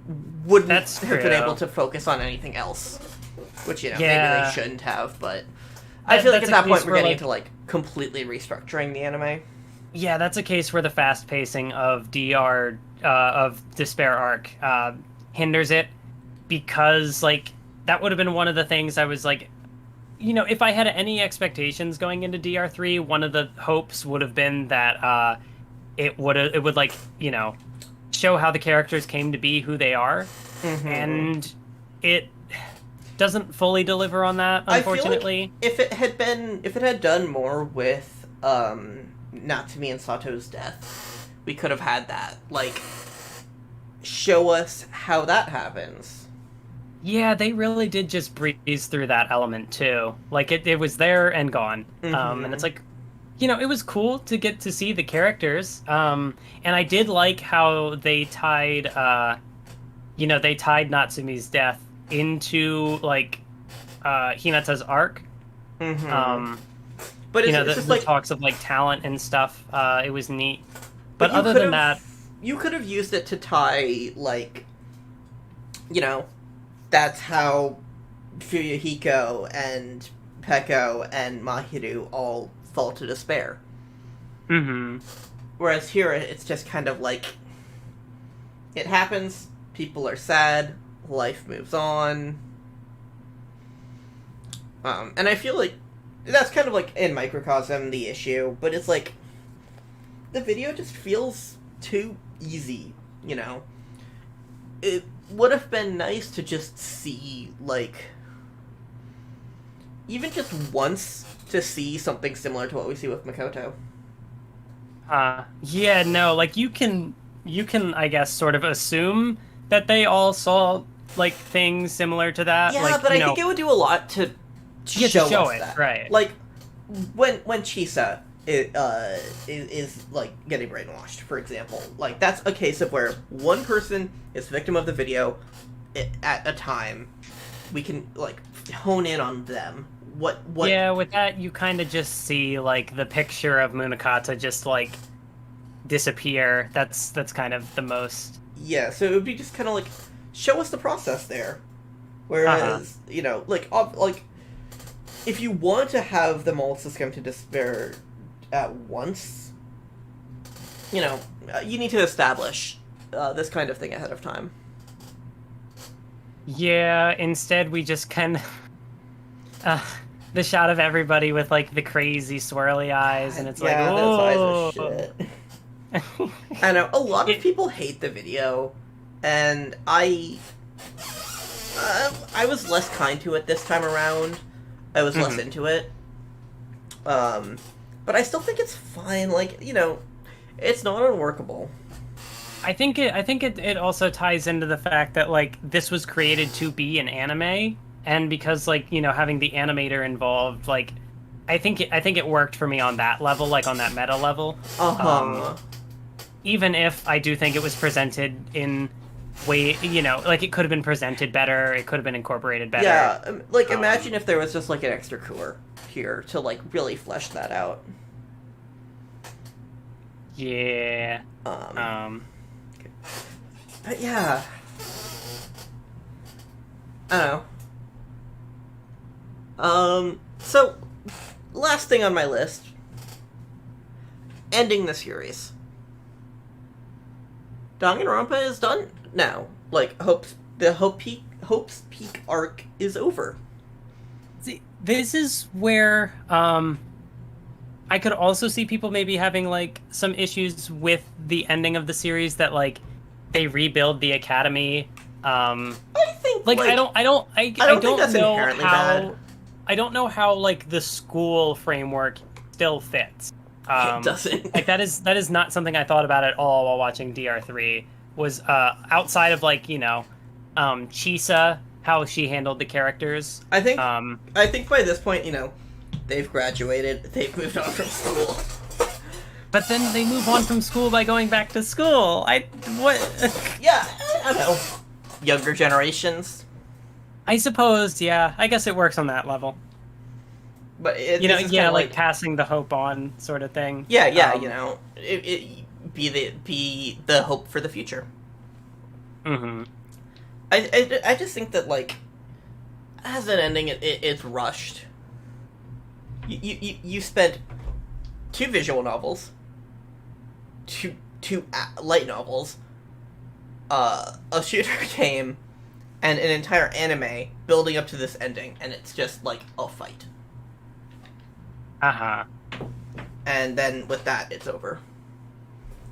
wouldn't have been able to focus on anything else. Which, maybe they shouldn't have, but I feel like at that point we're getting into, like, completely restructuring the anime. Yeah, that's a case where the fast pacing of of Despair Arc hinders it, because, like, that would have been one of the things I was, like, if I had any expectations going into DR3, one of the hopes would have been that it would like, show how the characters came to be who they are. Mm-hmm. And it doesn't fully deliver on that, unfortunately. I feel like if it had done more with Natsumi and Sato's death, we could have had that. Like, show us how that happens. Yeah, they really did just breeze through that element, too. Like, it was there and gone. Mm-hmm. And it's like, it was cool to get to see the characters. And I did like how they tied, Natsumi's death into, like, Hinata's arc. Mm-hmm. But it's just the like talks of, like, talent and stuff. It was neat. But other than that... You could have used it to tie, like, that's how Fuyuhiko and Peko and Mahiru all fall to despair. Mm-hmm. Whereas here, it's just kind of like, it happens, people are sad, life moves on. And I feel like that's kind of like, in microcosm, the issue, but it's like, the video just feels too easy, It would have been nice to just see, like, even just once to see something similar to what we see with Makoto. Yeah, no, like, you can, I guess, sort of assume that they all saw, like, things similar to that. Yeah, like, but I think it would do a lot to show us that. Right. Like, when Chisa is like getting brainwashed, for example. Like, that's a case of where one person is victim of the video at a time. We can, like, hone in on them. What? Yeah, with that, you kind of just see, like, the picture of Munakata just, like, disappear. That's kind of the most... Yeah, so it would be just kind of like, show us the process there. Whereas, like, if you want to have them all succumb to despair at once, you need to establish this kind of thing ahead of time. Yeah, instead we just kind of... the shot of everybody with, like, the crazy swirly eyes, and it's yeah, like, those eyes oh! are shit. I know, a lot of people hate the video, and I was less kind to it this time around. I was less into it. But I still think it's fine, like, it's not unworkable. I think it also ties into the fact that, like, this was created to be an anime, and because, like, having the animator involved, like, I think it worked for me on that level, like, on that meta level. Even if I do think it was presented in way, like, it could have been presented better, it could have been incorporated better. Yeah, like, imagine if there was just, like, an extra cooler here to, like, really flesh that out. Yeah. But yeah. I don't know. So, last thing on my list. Ending the series. Danganronpa is done now. Like, the Hope's Peak arc is over. See, this is where, I could also see people maybe having, like, some issues with the ending of the series that, like, they rebuild the academy. I think, like, I don't think that's know inherently how, bad. I don't know how, like, the school framework still fits. It doesn't. Like, that is not something I thought about at all while watching DR3. Was, outside of, like, Chisa, how she handled the characters. I think by this point, they've graduated, they've moved on from school. But then they move on from school by going back to school. What? Yeah, I don't know. Younger generations. I suppose, yeah. I guess it works on that level. But like passing the hope on sort of thing. Yeah, it be the hope for the future. Mm-hmm. I just think that, like, as an ending, it's rushed. You spent 2 visual novels, two light novels, a shooter game, and an entire anime building up to this ending, and it's just like a fight. And then with that, it's over.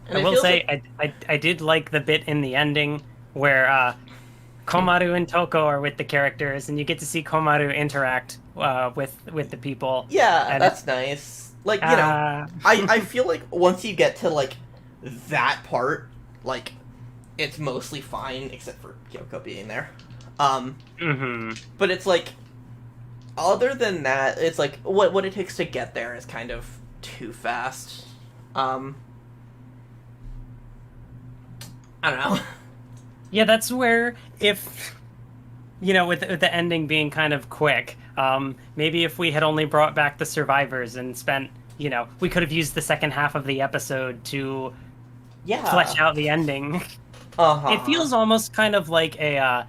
And I will say, I did like the bit in the ending where Komaru and Toko are with the characters, and you get to see Komaru interact with the people. Yeah, and that's nice. Like, I feel like once you get to, like, that part, like, it's mostly fine, except for Kyoko being there. But it's like, other than that, it's like, what it takes to get there is kind of too fast. I don't know. Yeah, that's where, if, with the ending being kind of quick, maybe if we had only brought back the survivors and spent, we could have used the second half of the episode to flesh out the ending. It feels almost kind of like a,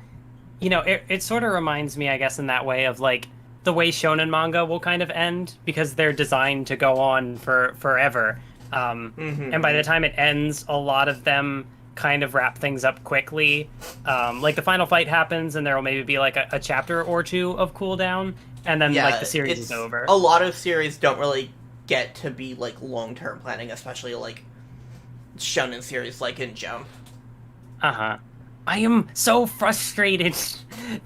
it sort of reminds me, I guess, in that way of, like, the way shonen manga will kind of end, because they're designed to go on for forever. And by the time it ends, a lot of them kind of wrap things up quickly. Like, the final fight happens, and there will maybe be, like, a chapter or 2 of cooldown, and then, like, the series is over. A lot of series don't really get to be, like, long-term planning, especially, like, shonen series, like in Jump. I am so frustrated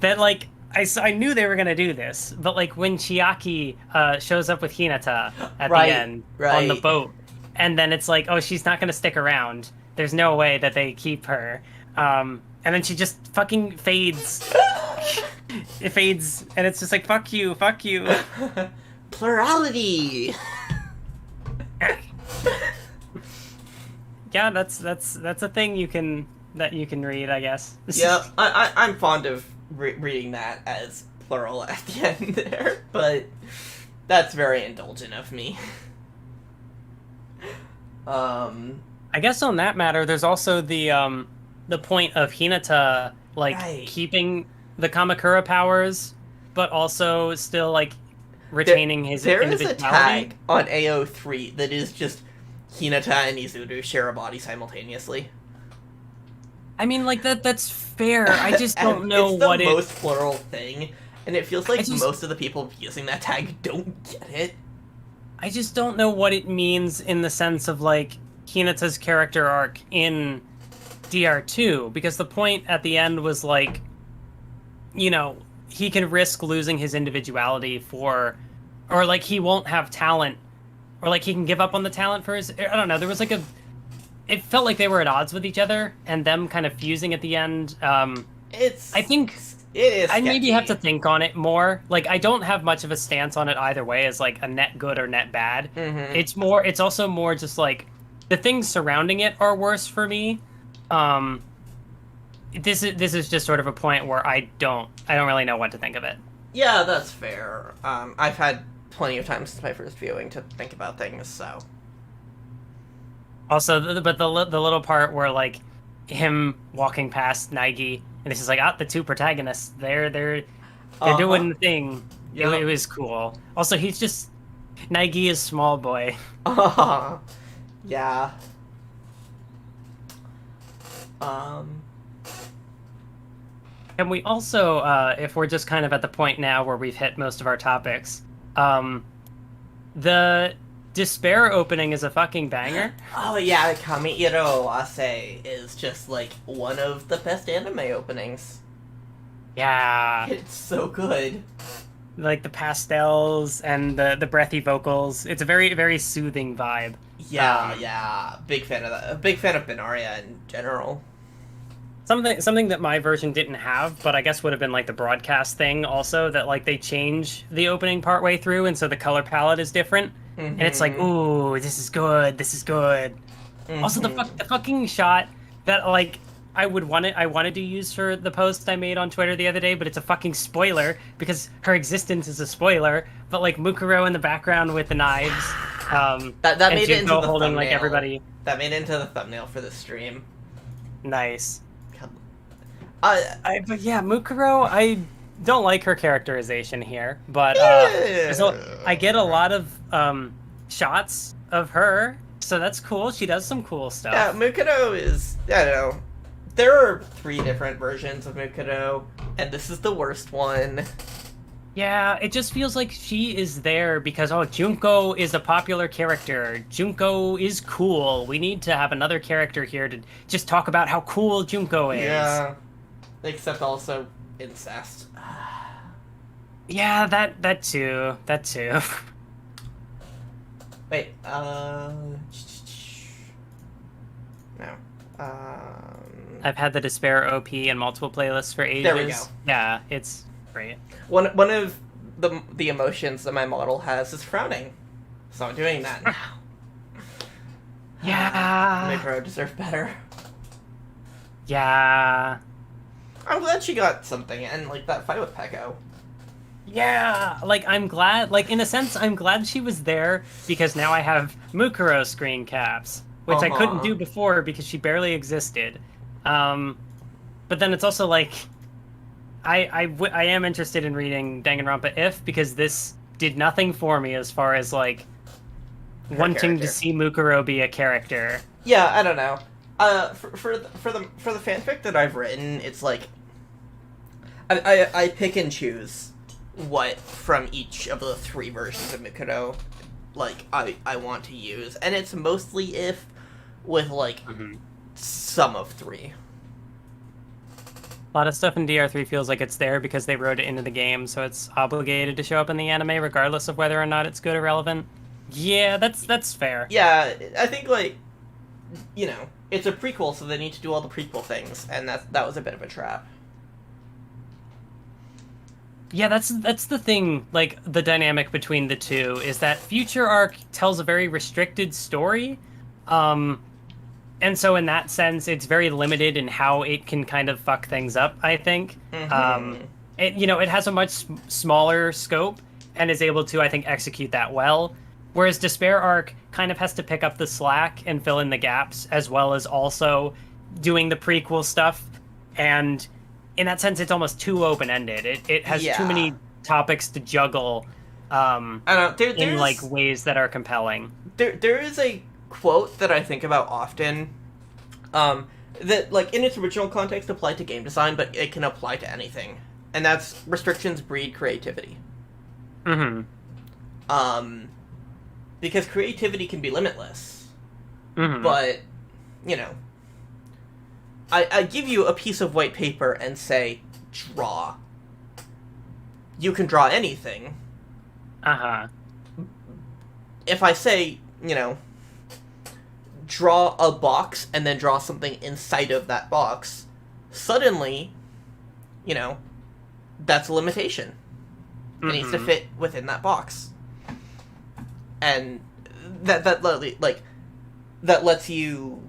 that, like, I knew they were gonna do this, but, like, when Chiaki shows up with Hinata at the end on the boat, and then it's like, oh, she's not gonna stick around. There's no way that they keep her. And then she just fucking fades. It fades, and it's just like, fuck you. Plurality! Yeah, that's a thing you can read, I guess. Yeah, I'm fond of reading that as plural at the end there, but that's very indulgent of me. I guess on that matter, there's also the point of Hinata, like, keeping the Kamakura powers, but also still, like, retaining his individuality. There is a tag on AO3 that is just Hinata and Izuru share a body simultaneously. I mean, like, that's fair. I just don't know what it's the most plural thing, and it feels like most of the people using that tag don't get it. I just don't know what it means in the sense of, like, Hinata's character arc in DR2, because the point at the end was, like, you know, he can risk losing his individuality for, or, like, he won't have talent, or, like, he can give up on the talent for his, I don't know, there was, like, it felt like they were at odds with each other, and them kind of fusing at the end. I think it is. I maybe have to think on it more. Like, I don't have much of a stance on it either way, as like a net good or net bad. Mm-hmm. It's also more just like the things surrounding it are worse for me. This is just sort of a point where I don't really know what to think of it. Yeah, that's fair. I've had plenty of time since my first viewing to think about things, so. Also, but the little part where, like, him walking past Naegi, and it's just like, the two protagonists, they're doing the thing. Yep. It was cool. Also, he's just, Naegi is small boy. Yeah. And we also, if we're just kind of at the point now where we've hit most of our topics, the Despair opening is a fucking banger. Oh yeah, Kami-iro Ase is just, like, one of the best anime openings. Yeah. It's so good. Like, the pastels and the breathy vocals. It's a very, very soothing vibe. Yeah. Big fan of that. A big fan of Benaria in general. Something that my version didn't have, but I guess would have been, like, the broadcast thing also, that, like, they change the opening partway through, and so the color palette is different. Mm-hmm. And it's like, ooh, this is good. Mm-hmm. Also, the fucking shot that, like, I wanted to use for the post I made on Twitter the other day, but it's a fucking spoiler, because her existence is a spoiler, but, like, Mukuro in the background with the knives, that made it into the holding, thumbnail. like, everybody. That made it into the thumbnail for the stream. Nice. But yeah, Mukuro, I don't like her characterization here, but I get a lot of shots of her, so that's cool. She does some cool stuff. Yeah, Mukuro is, I don't know, there are 3 different versions of Mukuro, and this is the worst one. Yeah, it just feels like she is there because, Junko is a popular character. Junko is cool. We need to have another character here to just talk about how cool Junko is. Yeah. Except also incest. Yeah, that too. Wait, no. I've had the Despair OP in multiple playlists for ages. There we go. Yeah, it's great. One of the emotions that my model has is frowning. So I'm doing that now. Yeah. Mikro deserved better. Yeah. I'm glad she got something, and, like, that fight with Peko. Yeah, like, I'm glad, like, in a sense, I'm glad she was there, because now I have Mukuro screen caps, which I couldn't do before because she barely existed. But then it's also, like, I am interested in reading Danganronpa If, because this did nothing for me as far as, like, wanting to see Mukuro be a character. Yeah, I don't know. For the fanfic that I've written, it's like I pick and choose what from each of the 3 versions of Mikuto, like, I want to use, and it's mostly If with, like, some of 3. A lot of stuff in DR3 feels like it's there because they wrote it into the game, so it's obligated to show up in the anime regardless of whether or not it's good or relevant. Yeah, that's fair. Yeah, I think, like, you know, it's a prequel, so they need to do all the prequel things, and that was a bit of a trap. Yeah, that's the thing, like, the dynamic between the two, is that Future Arc tells a very restricted story, and so in that sense, it's very limited in how it can kind of fuck things up, I think. It has a much smaller scope, and is able to, I think, execute that well. Whereas Despair Arc kind of has to pick up the slack and fill in the gaps, as well as also doing the prequel stuff. And in that sense, it's almost too open-ended. It has too many topics to juggle I don't know, in, like, ways that are compelling. There is a quote that I think about often, that, like, in its original context applied to game design, but it can apply to anything. And that's, restrictions breed creativity. Mm-hmm. Because creativity can be limitless. Mm-hmm. But, you know, I give you a piece of white paper and say, draw. You can draw anything. Uh-huh. If I say, you know, draw a box and then draw something inside of that box, suddenly, you know, that's a limitation. It needs to fit within that box. And that lets you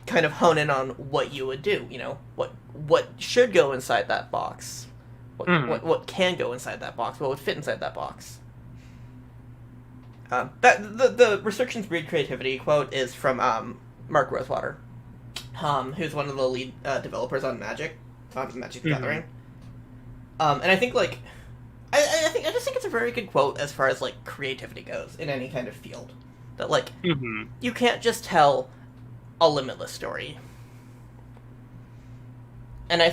kind of hone in on what you would do, you know, what should go inside that box. What can go inside that box, what would fit inside that box. The restrictions breed creativity quote is from Mark Rosewater, who's one of the lead developers on Magic the Gathering. And I think, like, I just think it's a very good quote as far as, like, creativity goes in any kind of field. That, like, you can't just tell a limitless story. And I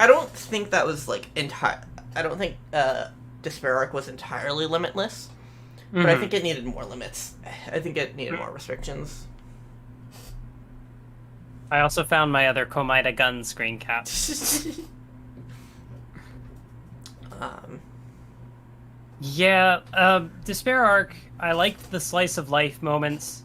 don't think that was, like, I don't think Despair Arc was entirely limitless. But I think it needed more limits. I think it needed more restrictions. I also found my other Komida gun screen cap. Despair Arc, I liked the slice of life moments.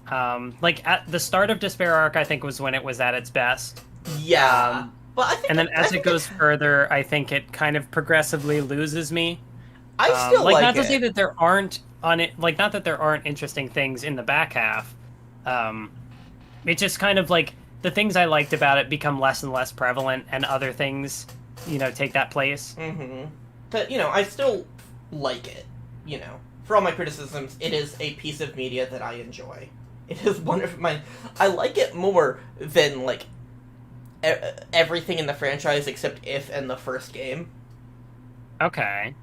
Like, at the start of Despair Arc, I think was when it was at its best. Yeah. But I think and then as it goes further, I think it kind of progressively loses me. I still like not it. to say that there aren't not that there aren't interesting things in the back half. It just kind of, like, the things I liked about it become less and less prevalent, and other things, you know, take that place. But, you know, I still like it, you know. For all my criticisms, it is a piece of media that I enjoy. It is one of my... I like it more than, like, everything in the franchise except If and the first game. Okay.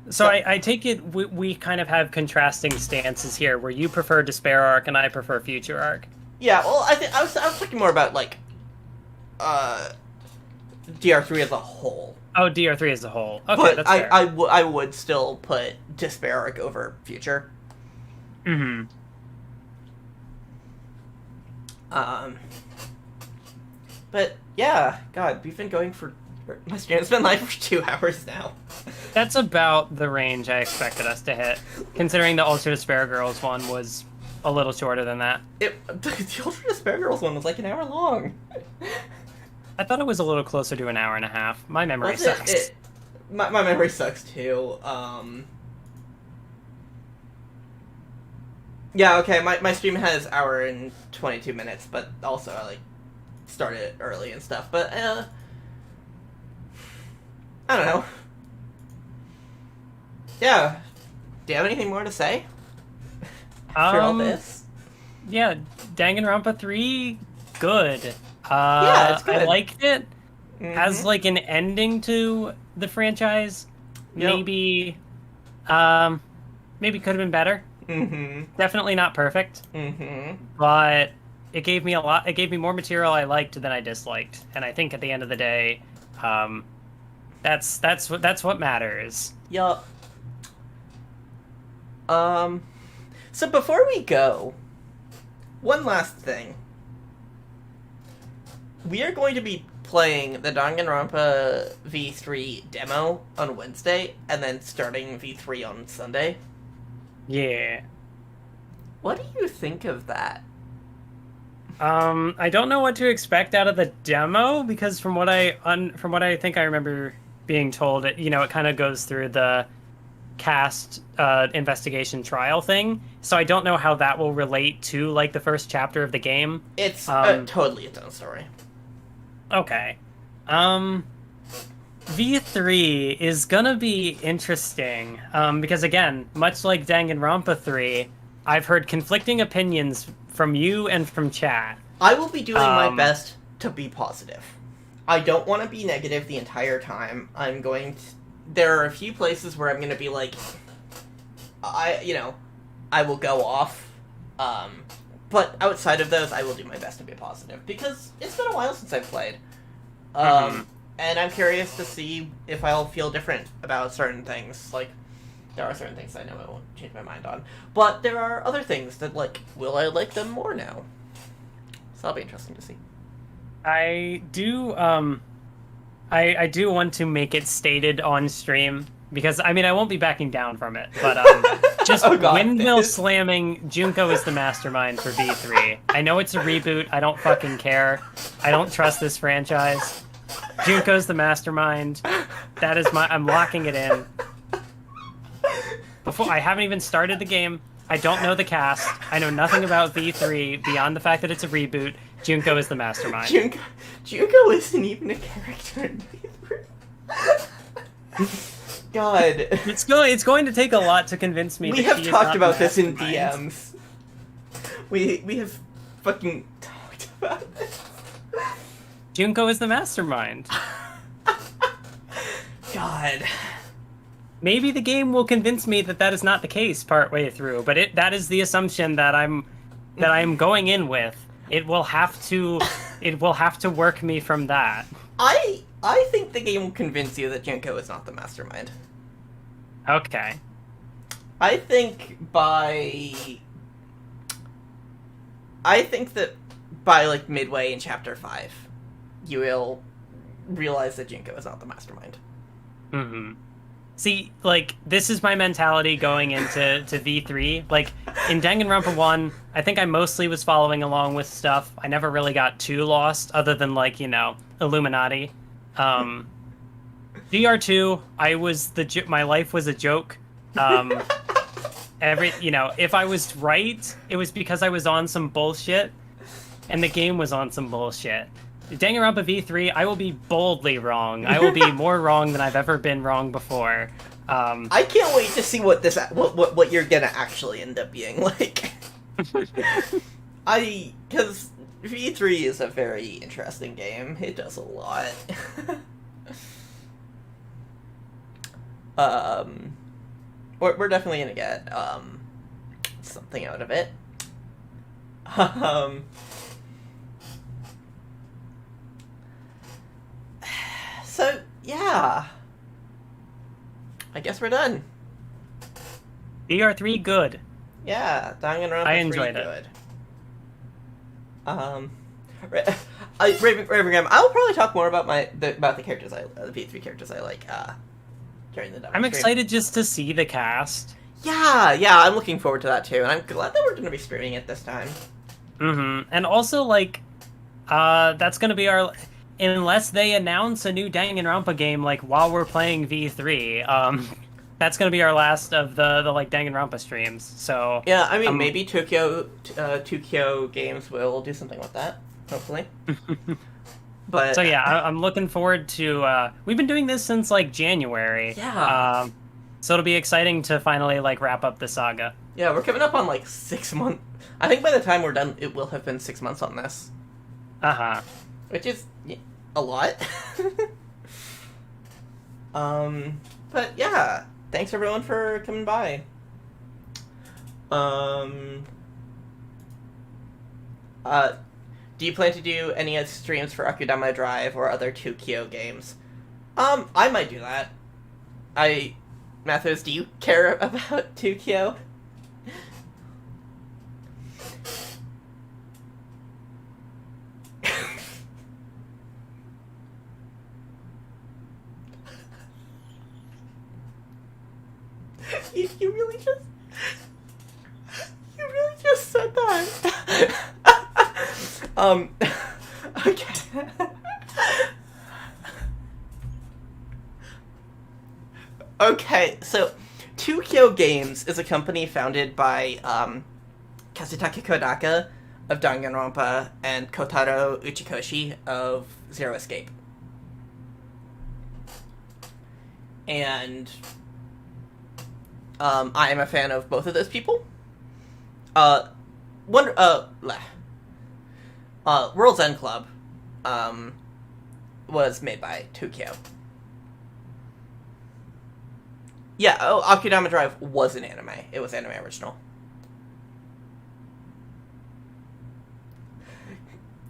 So I take it we kind of have contrasting stances here, where you prefer Despair Arc and I prefer Future Arc. Yeah, well, I was talking more about, like, DR3 as a whole. Oh, DR3 as a whole. Okay, but that's fair. I would still put Despair Arc over Future. But yeah, God, we've been going for... My stream's been live for 2 hours now. That's about the range I expected us to hit, considering the Ultra Despair Girls one was a little shorter than that. The Ultra Despair Girls one was like an hour long. I thought it was a little closer to an hour and a half. My memory sucks. My memory sucks too. Yeah, okay, my stream has hour and 22 minutes, but also I, like, started early and stuff, but, I don't know. Yeah. Do you have anything more to say? After all this? Yeah, Danganronpa 3, good. Yeah, it's good. I liked it as, like, an ending to the franchise. Yep. Maybe could have been better. Definitely not perfect. But it gave me it gave me more material I liked than I disliked. And I think at the end of the day, that's what matters. Yup. So before we go, one last thing. We are going to be playing the Danganronpa V3 demo on Wednesday, and then starting V3 on Sunday. Yeah. What do you think of that? I don't know what to expect out of the demo, because from what I think I remember being told, it kind of goes through the cast investigation trial thing. So I don't know how that will relate to, like, the first chapter of the game. It's totally its own story. Okay. V3 is gonna be interesting, because again, much like Danganronpa 3, I've heard conflicting opinions from you and from chat. I will be doing my best to be positive. I don't want to be negative the entire time. There are a few places where I'm going to be like, I will go off. But outside of those, I will do my best to be positive, because it's been a while since I've played. And I'm curious to see if I'll feel different about certain things. Like, there are certain things I know I won't change my mind on. But there are other things that, like, will I like them more now? So that'll be interesting to see. I do, I do want to make it stated on stream, because, I mean, I won't be backing down from it, but, just windmill slamming, Junko is the mastermind for V3. I know it's a reboot, I don't fucking care. I don't trust this franchise. Junko's the mastermind. That is I'm locking it in. I haven't even started the game. I don't know the cast. I know nothing about V3 beyond the fact that it's a reboot. Junko is the mastermind. Junko isn't even a character in V3. God. It's going to take a lot to convince me. We have talked about this in DMs. We have fucking talked about this. Junko is the mastermind. God. Maybe the game will convince me that is not the case partway through, but that is the assumption that I'm going in with. It will have to work me from that. I think the game will convince you that Junko is not the mastermind. Okay. I think that by like midway in chapter 5, you will realize that Junko is not the mastermind. Mm-hmm. See, like, this is my mentality going into V3. Like, in Danganronpa 1, I think I mostly was following along with stuff. I never really got too lost, other than, like, you know, Illuminati. DR2, my life was a joke. If I was right, it was because I was on some bullshit, and the game was on some bullshit. Danganronpa V3, I will be boldly wrong. I will be more wrong than I've ever been wrong before. I can't wait to see what you're gonna actually end up being like. Because V3 is a very interesting game. It does a lot. We're definitely gonna get something out of it. So, yeah. I guess we're done. DR3 good. Yeah, Danganronpa I enjoyed good. Raven, I'll probably talk more about the characters the V3 characters I like during the demo I'm stream. excited just to see the cast. Yeah, I'm looking forward to that too, and I'm glad that we're going to be streaming it this time. Mm-hmm. And also, like, that's going to be our... Unless they announce a new Danganronpa game, like, while we're playing V3, that's gonna be our last of the like, Danganronpa streams, so... Yeah, I mean, maybe Tokyo Games will do something with that, hopefully. But... So yeah, I'm looking forward to, we've been doing this since, like, January. Yeah. So it'll be exciting to finally, like, wrap up the saga. Yeah, we're coming up on, like, 6 months. I think by the time we're done, it will have been 6 months on this. Uh-huh. Which is a lot. But yeah, thanks everyone for coming by. Do you plan to do any streams for Akudama Drive or other Tokyo games? I might do that. Mathwiz, do you care about Tokyo? You really just said that. Okay. Okay, so Tokyo Games is a company founded by Kazutake Kodaka of Danganronpa and Kotaro Uchikoshi of Zero Escape. And I am a fan of both of those people. World's End Club was made by Tokyo. Yeah, Akudama Drive was an anime. It was anime original.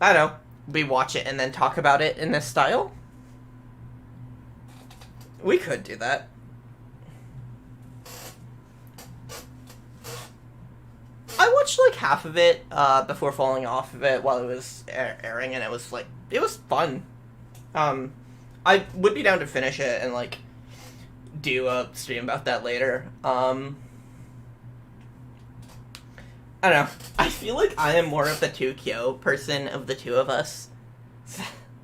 I don't know, we watch it and then talk about it in this style? We could do that. I watched like half of it before falling off of it while it was airing, and it was fun. I would be down to finish it and like do a stream about that later. I don't know. I feel like I am more of the 2Kyo person of the two of us.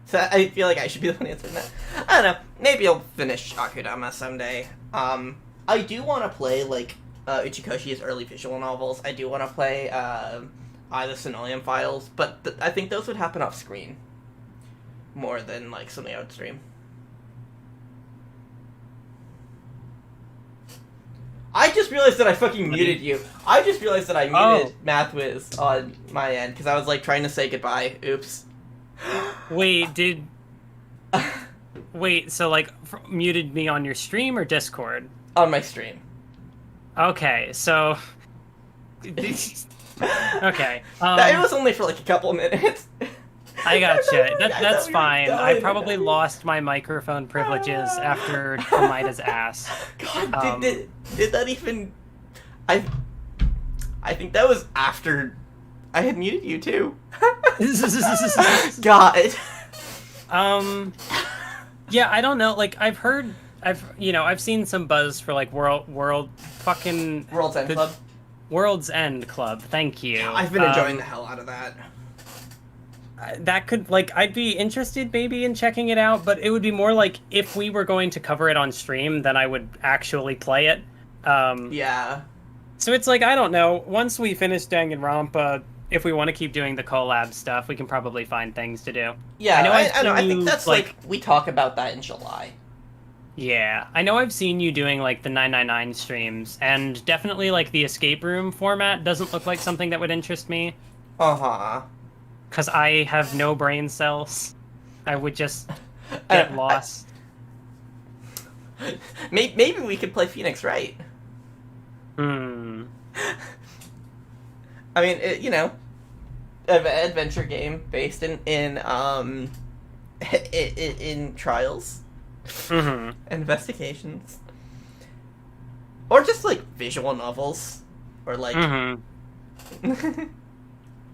So I feel like I should be the one answering that. I don't know. Maybe I'll finish Akudama someday. I do want to play, like, Uchikoshi's early visual novels. I do want to play, the Synoleum Files, but I think those would happen off screen. More than, like, something I would stream. I just realized that I fucking muted you. I just realized that I muted Mathwiz on my end, because I was, like, trying to say goodbye. Oops. Wait, so, like, muted me on your stream or Discord? On my stream. Okay, so... okay. It was only for, like, a couple minutes. I gotcha. That's fine. I probably lost my microphone privileges after Tomaida's ass. God, did that even... I think that was after I had muted you, too. God. Yeah, I don't know. Like, I've seen some buzz for, like, World's End Club? World's End Club, thank you. I've been enjoying the hell out of that. That could, like, I'd be interested maybe in checking it out, but it would be more like if we were going to cover it on stream, then I would actually play it. Yeah. So it's like, I don't know, once we finish Danganronpa, if we want to keep doing the collab stuff, we can probably find things to do. Yeah, I know. I think that's, like, we talk about that in July. Yeah, I know I've seen you doing, like, the 999 streams, and definitely, like, the escape room format doesn't look like something that would interest me. Uh-huh. Because I have no brain cells. I would just get lost. Maybe we could play Phoenix Wright. Hmm. I mean, an adventure game based in trials, investigations, or just like visual novels, or like.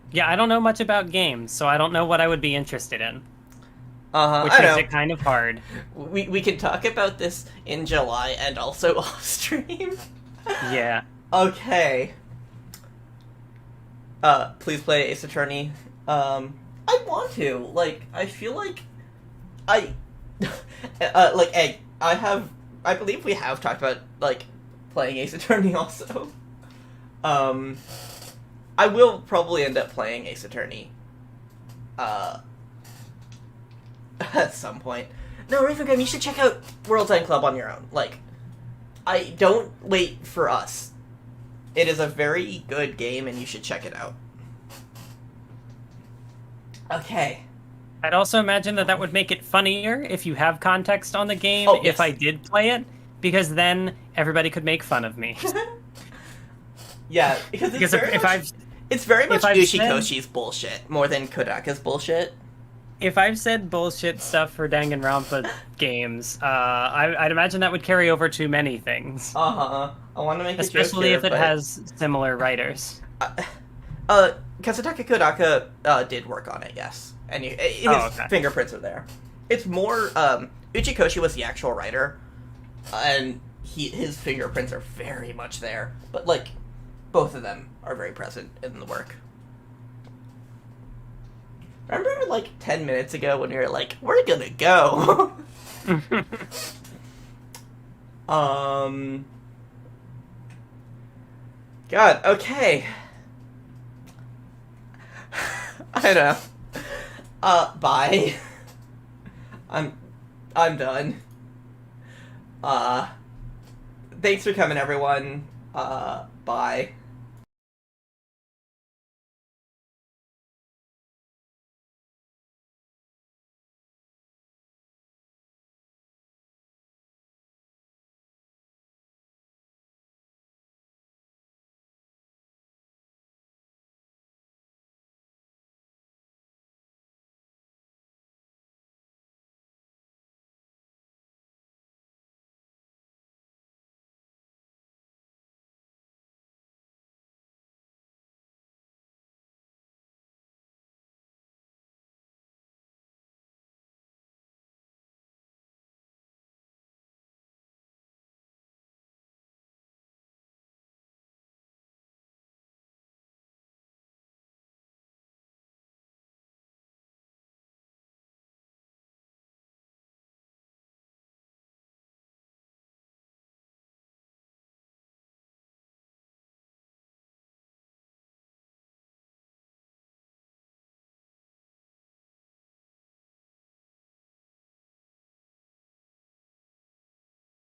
Yeah, I don't know much about games, so I don't know what I would be interested in. Which I makes know. it kind of hard. We can talk about this in July and also off stream. Yeah. Okay. Please play Ace Attorney. I want to. Like, I feel like I believe we have talked about, like, playing Ace Attorney also. I will probably end up playing Ace Attorney. At some point. No, Raven, you should check out World's End Club on your own. Like, don't wait for us. It is a very good game, and you should check it out. Okay. I'd also imagine that would make it funnier if you have context on the game, if I did play it, because then everybody could make fun of me. Yeah, because it's very much Uchikoshi's bullshit, more than Kodaka's bullshit. If I've said bullshit stuff for Danganronpa games, I'd imagine that would carry over to many things. I want to make especially if it has similar writers. Kazutaka Kodaka did work on it, yes, and his fingerprints are there. It's more Uchikoshi was the actual writer, and his fingerprints are very much there. But like, both of them are very present in the work. Remember, like, 10 minutes ago when we were like, we're gonna go? God, okay. I know. Bye. I'm done. Thanks for coming, everyone. Bye.